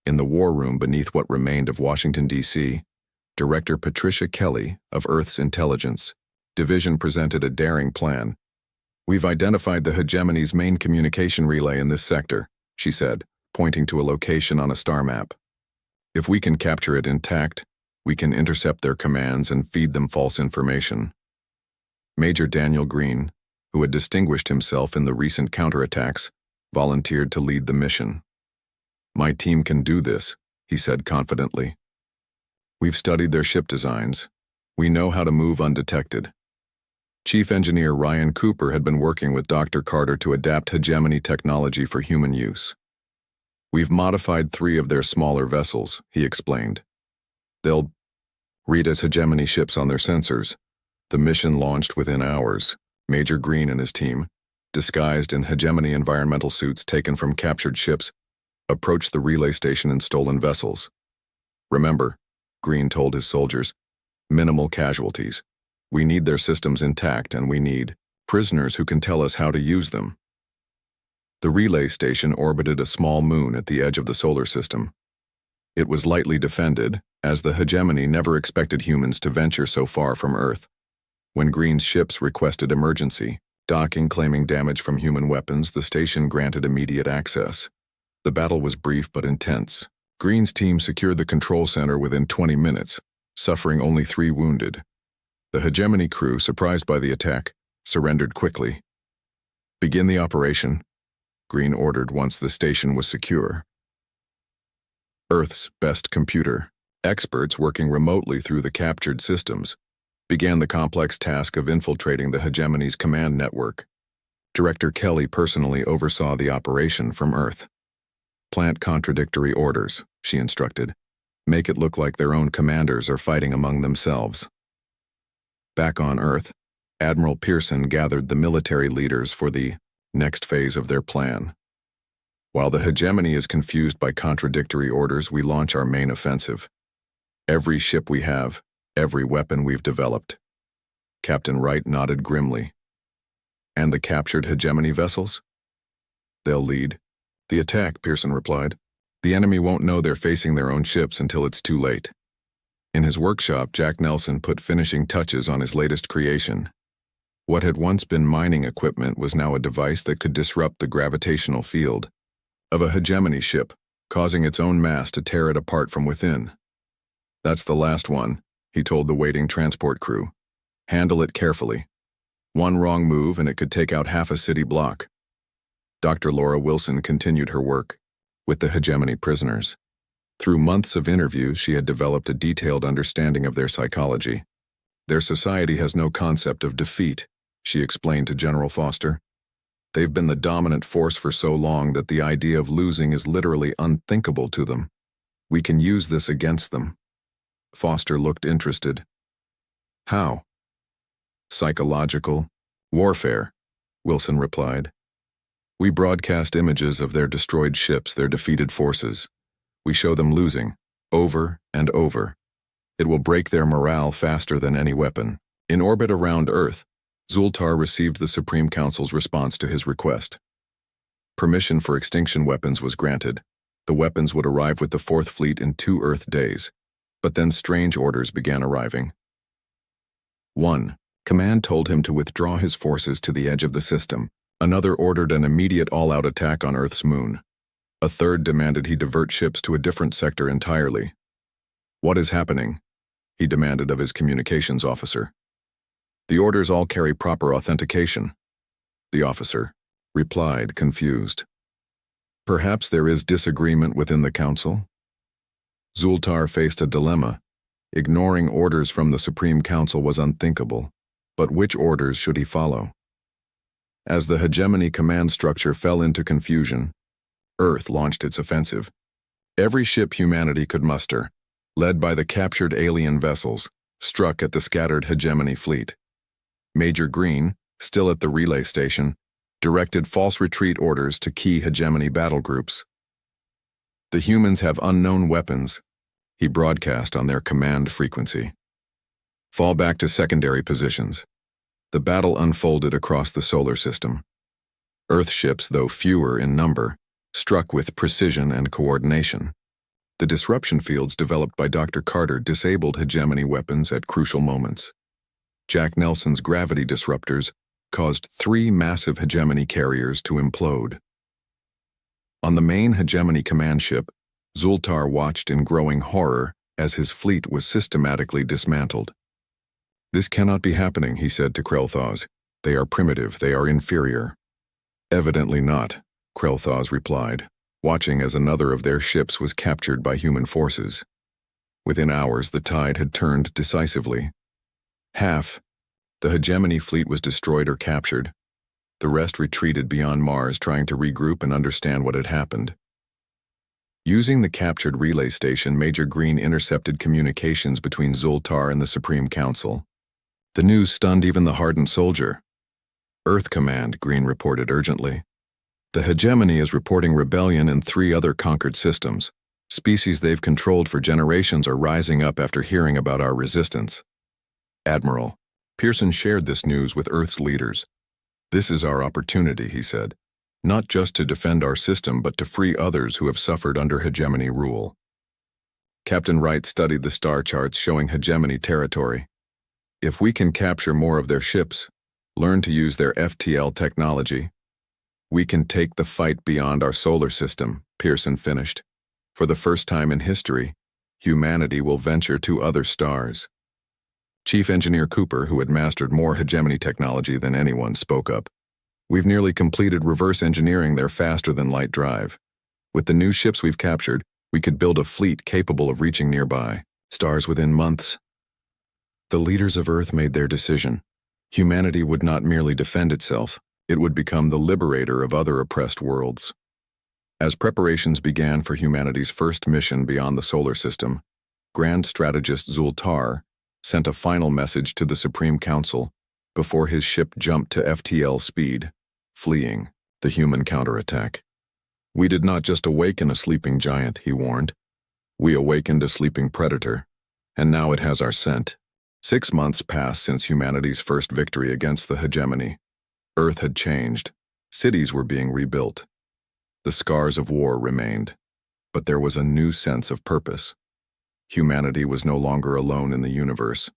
In the war room beneath what remained of Washington, D.C., Director Patricia Kelly of Earth's Intelligence Division presented a daring plan. "We've identified the hegemony's main communication relay in this sector," she said, pointing to a location on a star map. "If we can capture it intact, we can intercept their commands and feed them false information." Major Daniel Green, who had distinguished himself in the recent counterattacks, volunteered to lead the mission. "My team can do this," he said confidently. "We've studied their ship designs. We know how to move undetected." Chief Engineer Ryan Cooper had been working with Dr. Carter to adapt hegemony technology for human use. "We've modified 3 of their smaller vessels," he explained. "They'll read as hegemony ships on their sensors." The mission launched within hours. Major Green and his team, disguised in hegemony environmental suits taken from captured ships, approached the relay station in stolen vessels. "Remember," Green told his soldiers, "minimal casualties. We need their systems intact, and we need prisoners who can tell us how to use them." The relay station orbited a small moon at the edge of the solar system. It was lightly defended, as the hegemony never expected humans to venture so far from Earth. When Green's ships requested emergency docking claiming damage from human weapons, the station granted immediate access. The battle was brief but intense. Green's team secured the control center within 20 minutes, suffering only 3 wounded. The hegemony crew, surprised by the attack, surrendered quickly. "Begin the operation," Green ordered once the station was secure. Earth's best computer, experts working remotely through the captured systems, began the complex task of infiltrating the hegemony's command network. Director Kelly personally oversaw the operation from Earth. "Plant contradictory orders," she instructed. "Make it look like their own commanders are fighting among themselves." Back on Earth, Admiral Pearson gathered the military leaders for the next phase of their plan. "While the hegemony is confused by contradictory orders, we launch our main offensive. Every ship we have, every weapon we've developed." Captain Wright nodded grimly. "And the captured hegemony vessels?" "They'll lead the attack," Pearson replied. "The enemy won't know they're facing their own ships until it's too late." In his workshop, Jack Nelson put finishing touches on his latest creation. What had once been mining equipment was now a device that could disrupt the gravitational field of a hegemony ship, causing its own mass to tear it apart from within. "That's the last one," he told the waiting transport crew. "Handle it carefully. One wrong move and it could take out half a city block." Dr. Laura Wilson continued her work with the hegemony prisoners. Through months of interviews, she had developed a detailed understanding of their psychology. "Their society has no concept of defeat," she explained to General Foster. "They've been the dominant force for so long that the idea of losing is literally unthinkable to them. We can use this against them." Foster looked interested. "How?" "Psychological warfare," Wilson replied. "We broadcast images of their destroyed ships, their defeated forces. We show them losing, over and over. It will break their morale faster than any weapon." In orbit around Earth, Zultar received the Supreme Council's response to his request. Permission for extinction weapons was granted. The weapons would arrive with the 4th Fleet in 2 Earth days. But then strange orders began arriving. 1. Command told him to withdraw his forces to the edge of the system. Another ordered an immediate all-out attack on Earth's moon. A third demanded he divert ships to a different sector entirely. "What is happening?" he demanded of his communications officer. "The orders all carry proper authentication," the officer replied, confused. Perhaps there is disagreement within the council? Zultar faced a dilemma. Ignoring orders from the Supreme Council was unthinkable, but which orders should he follow? As the hegemony command structure fell into confusion, Earth launched its offensive. Every ship humanity could muster, led by the captured alien vessels, struck at the scattered hegemony fleet. Major Green, still at the relay station, directed false retreat orders to key hegemony battle groups. The humans have unknown weapons, he broadcast on their command frequency. Fall back to secondary positions. The battle unfolded across the solar system. Earth ships, though fewer in number, struck with precision and coordination. The disruption fields developed by Dr. Carter disabled hegemony weapons at crucial moments. Jack Nelson's gravity disruptors caused 3 massive hegemony carriers to implode. On the main hegemony command ship, Zultar watched in growing horror as his fleet was systematically dismantled. "This cannot be happening," he said to Krel'Thas. "They are primitive, they are inferior." "Evidently not," Krel'Thas replied, watching as another of their ships was captured by human forces. Within hours, the tide had turned decisively. Half the hegemony fleet was destroyed or captured. The rest retreated beyond Mars, trying to regroup and understand what had happened. Using the captured relay station, Major Green intercepted communications between Zultar and the Supreme Council. The news stunned even the hardened soldier. "Earth Command," Green reported urgently. "The hegemony is reporting rebellion in 3 other conquered systems. Species they've controlled for generations are rising up after hearing about our resistance." Admiral Pearson shared this news with Earth's leaders. "This is our opportunity," he said, "not just to defend our system but to free others who have suffered under hegemony rule." Captain Wright studied the star charts showing hegemony territory. "If we can capture more of their ships, learn to use their FTL technology, we can take the fight beyond our solar system," Pearson finished. "For the first time in history, humanity will venture to other stars." Chief Engineer Cooper, who had mastered more hegemony technology than anyone, spoke up. "We've nearly completed reverse engineering their faster-than-light drive. With the new ships we've captured, we could build a fleet capable of reaching nearby stars within months." The leaders of Earth made their decision. Humanity would not merely defend itself, it would become the liberator of other oppressed worlds. As preparations began for humanity's first mission beyond the solar system, Grand Strategist Zultar sent a final message to the Supreme Council before his ship jumped to FTL speed, fleeing the human counterattack. "We did not just awaken a sleeping giant," he warned. "We awakened a sleeping predator, and now it has our scent." 6 months passed since humanity's first victory against the hegemony. Earth had changed. Cities were being rebuilt. The scars of war remained, but there was a new sense of purpose. Humanity was no longer alone in the universe,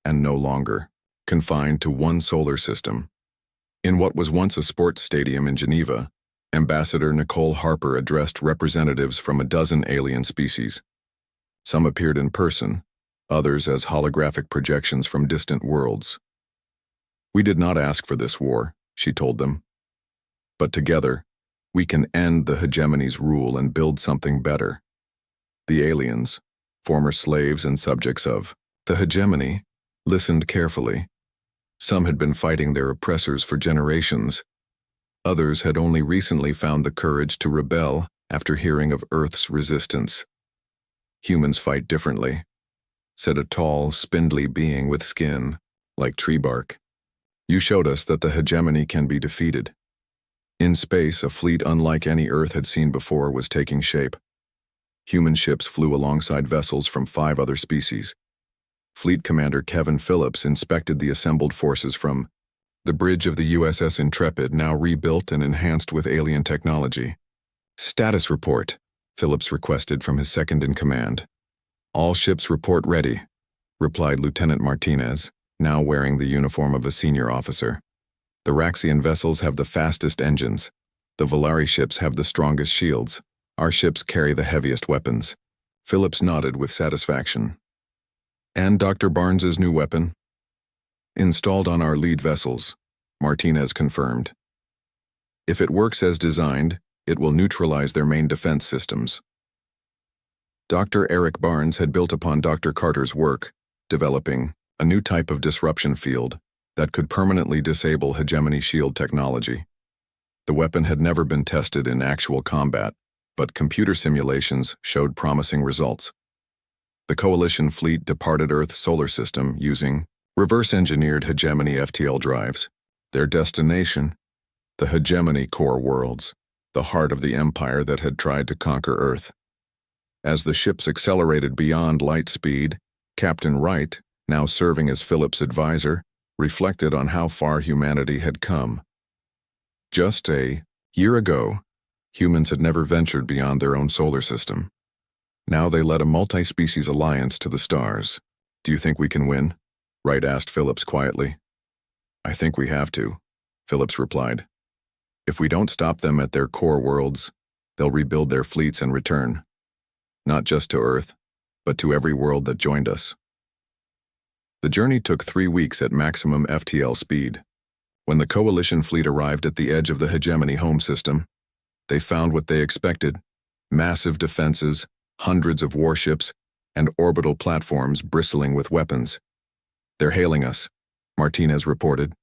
and no longer confined to one solar system. In what was once a sports stadium in Geneva, Ambassador Nicole Harper addressed representatives from a dozen alien species. Some appeared in person, others as holographic projections from distant worlds. "We did not ask for this war," she told them. "But together, we can end the hegemony's rule and build something better." The aliens, former slaves and subjects of the hegemony, listened carefully. Some had been fighting their oppressors for generations. Others had only recently found the courage to rebel after hearing of Earth's resistance. "Humans fight differently," said a tall, spindly being with skin like tree bark. "You showed us that the hegemony can be defeated." In space, a fleet unlike any Earth had seen before was taking shape. Human ships flew alongside vessels from 5 other species. Fleet Commander Kevin Phillips inspected the assembled forces from the bridge of the USS Intrepid, now rebuilt and enhanced with alien technology. "Status report," Phillips requested from his second-in-command. "All ships report ready," replied Lieutenant Martinez, now wearing the uniform of a senior officer. "The Raxian vessels have the fastest engines. The Volari ships have the strongest shields. Our ships carry the heaviest weapons." Phillips nodded with satisfaction. "And Dr. Barnes's new weapon?" "Installed on our lead vessels," Martinez confirmed. "If it works as designed, It will neutralize their main defense systems. Dr. Eric Barnes had built upon Dr. Carter's work, developing a new type of disruption field that could permanently disable hegemony shield technology. The weapon had never been tested in actual combat, but computer simulations showed promising results. The Coalition fleet departed Earth's solar system using reverse-engineered hegemony FTL drives. Their destination, the hegemony core worlds, the heart of the empire that had tried to conquer Earth. As the ships accelerated beyond light speed, Captain Wright, now serving as Philip's advisor, reflected on how far humanity had come. Just a year ago, humans had never ventured beyond their own solar system. Now they led a multi-species alliance to the stars. Do you think we can win? Wright asked Phillips quietly. I think we have to, Phillips replied. If we don't stop them at their core worlds, they'll rebuild their fleets and return. Not just to Earth, but to every world that joined us. The journey took 3 weeks at maximum FTL speed. When the Coalition fleet arrived at the edge of the hegemony home system, they found what they expected: massive defenses, hundreds of warships, and orbital platforms bristling with weapons. They're hailing us, Martinez reported.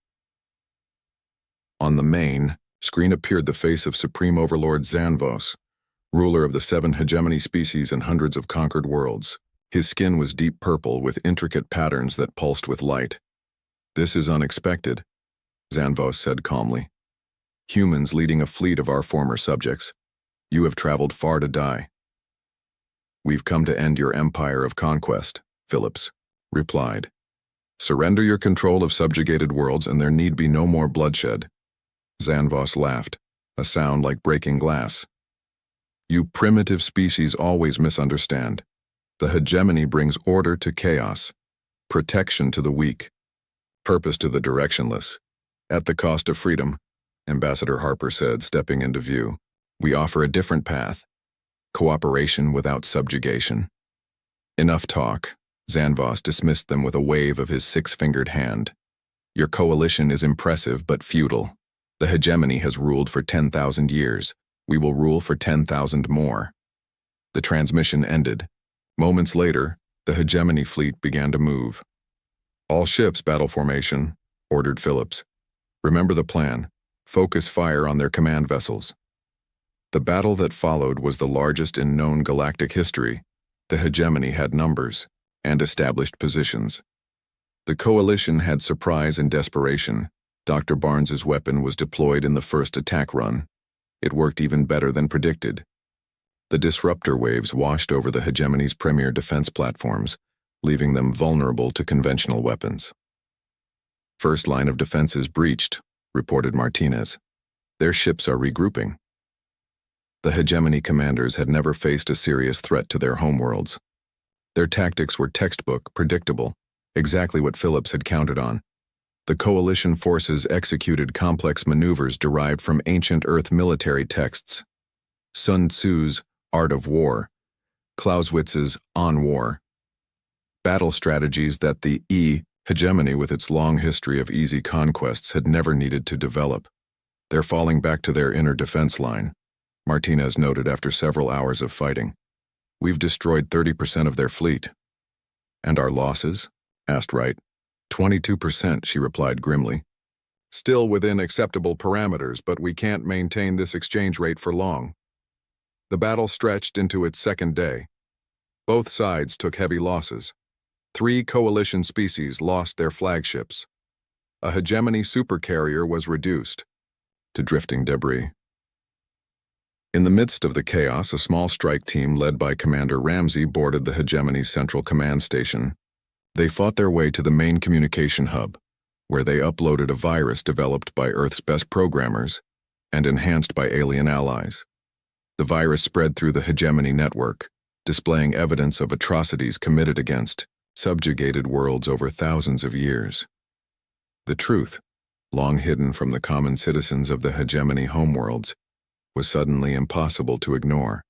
On the main screen appeared the face of Supreme Overlord Zanvos, ruler of the 7 hegemony species and hundreds of conquered worlds. His skin was deep purple with intricate patterns that pulsed with light. This is unexpected, Zanvos said calmly. Humans leading a fleet of our former subjects. You have traveled far to die. We've come to end your empire of conquest, Phillips replied. Surrender your control of subjugated worlds and there need be no more bloodshed. Zanvos laughed, a sound like breaking glass. You primitive species always misunderstand. The hegemony brings order to chaos, protection to the weak, purpose to the directionless. At the cost of freedom, Ambassador Harper said, stepping into view. We offer a different path. Cooperation without subjugation. Enough talk. Zanvos dismissed them with a wave of his 6-fingered hand. Your coalition is impressive but futile. The hegemony has ruled for 10,000 years. We will rule for 10,000 more. The transmission ended. Moments later, the hegemony fleet began to move. All ships battle formation, ordered Phillips. Remember the plan. Focus fire on their command vessels. The battle that followed was the largest in known galactic history. The hegemony had numbers and established positions. The coalition had surprise and desperation. Dr. Barnes's weapon was deployed in the first attack run. It worked even better than predicted. The disruptor waves washed over the hegemony's premier defense platforms, leaving them vulnerable to conventional weapons. First line of defenses breached, reported Martinez. Their ships are regrouping. The hegemony commanders had never faced a serious threat to their homeworlds. Their tactics were textbook, predictable, exactly what Phillips had counted on. The coalition forces executed complex maneuvers derived from ancient Earth military texts. Sun Tzu's Art of War, Clausewitz's On War. Battle strategies that the hegemony with its long history of easy conquests had never needed to develop. They're falling back to their inner defense line, Martinez noted after several hours of fighting. We've destroyed 30% of their fleet. And our losses? Asked Wright. 22%, she replied grimly. Still within acceptable parameters, but we can't maintain this exchange rate for long. The battle stretched into its second day. Both sides took heavy losses. 3 coalition species lost their flagships. A hegemony supercarrier was reduced to drifting debris. In the midst of the chaos, a small strike team led by Commander Ramsey boarded the hegemony's central command station. They fought their way to the main communication hub, where they uploaded a virus developed by Earth's best programmers and enhanced by alien allies. The virus spread through the hegemony network, displaying evidence of atrocities committed against subjugated worlds over thousands of years. The truth, long hidden from the common citizens of the hegemony homeworlds, was suddenly impossible to ignore.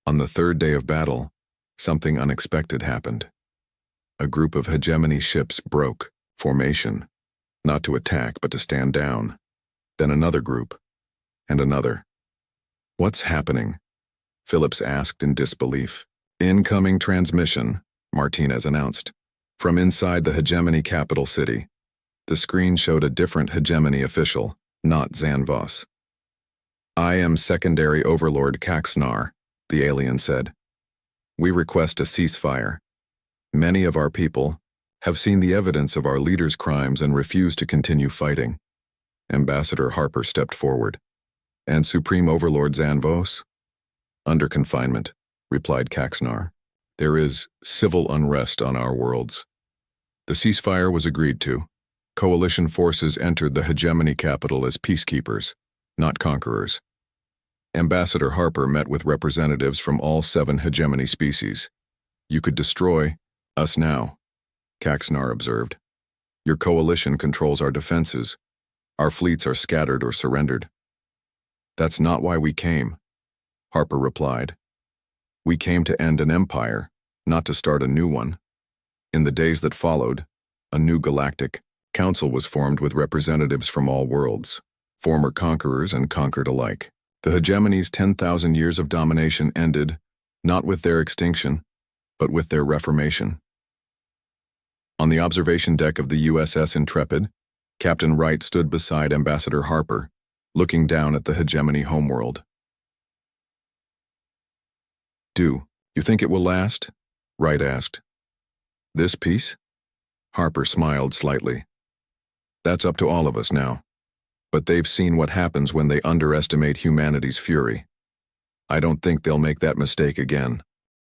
On the third day of battle, something unexpected happened. A group of hegemony ships broke formation, not to attack but to stand down. Then another group, and another. What's happening? Phillips asked in disbelief. Incoming transmission, Martinez announced. From inside the hegemony capital city. The screen showed a different hegemony official, not Zanvos. I am Secondary Overlord Kaxnar, the alien said. We request a ceasefire. Many of our people have seen the evidence of our leaders' crimes and refuse to continue fighting. Ambassador Harper stepped forward. And Supreme Overlord Zanvos? Under confinement, replied Kaxnar. There is civil unrest on our worlds. The ceasefire was agreed to. Coalition forces entered the hegemony capital as peacekeepers, not conquerors. Ambassador Harper met with representatives from all 7 hegemony species. You could destroy us now, Kaxnar observed. Your coalition controls our defenses. Our fleets are scattered or surrendered. That's not why we came, Harper replied. We came to end an empire, not to start a new one. In the days that followed, a new galactic council was formed with representatives from all worlds, former conquerors and conquered alike. The hegemony's 10,000 years of domination ended, not with their extinction, but with their reformation. On the observation deck of the USS Intrepid, Captain Wright stood beside Ambassador Harper, looking down at the hegemony homeworld. Do you think it will last? Wright asked. This peace? Harper smiled slightly. That's up to all of us now. But they've seen what happens when they underestimate humanity's fury. I don't think they'll make that mistake again.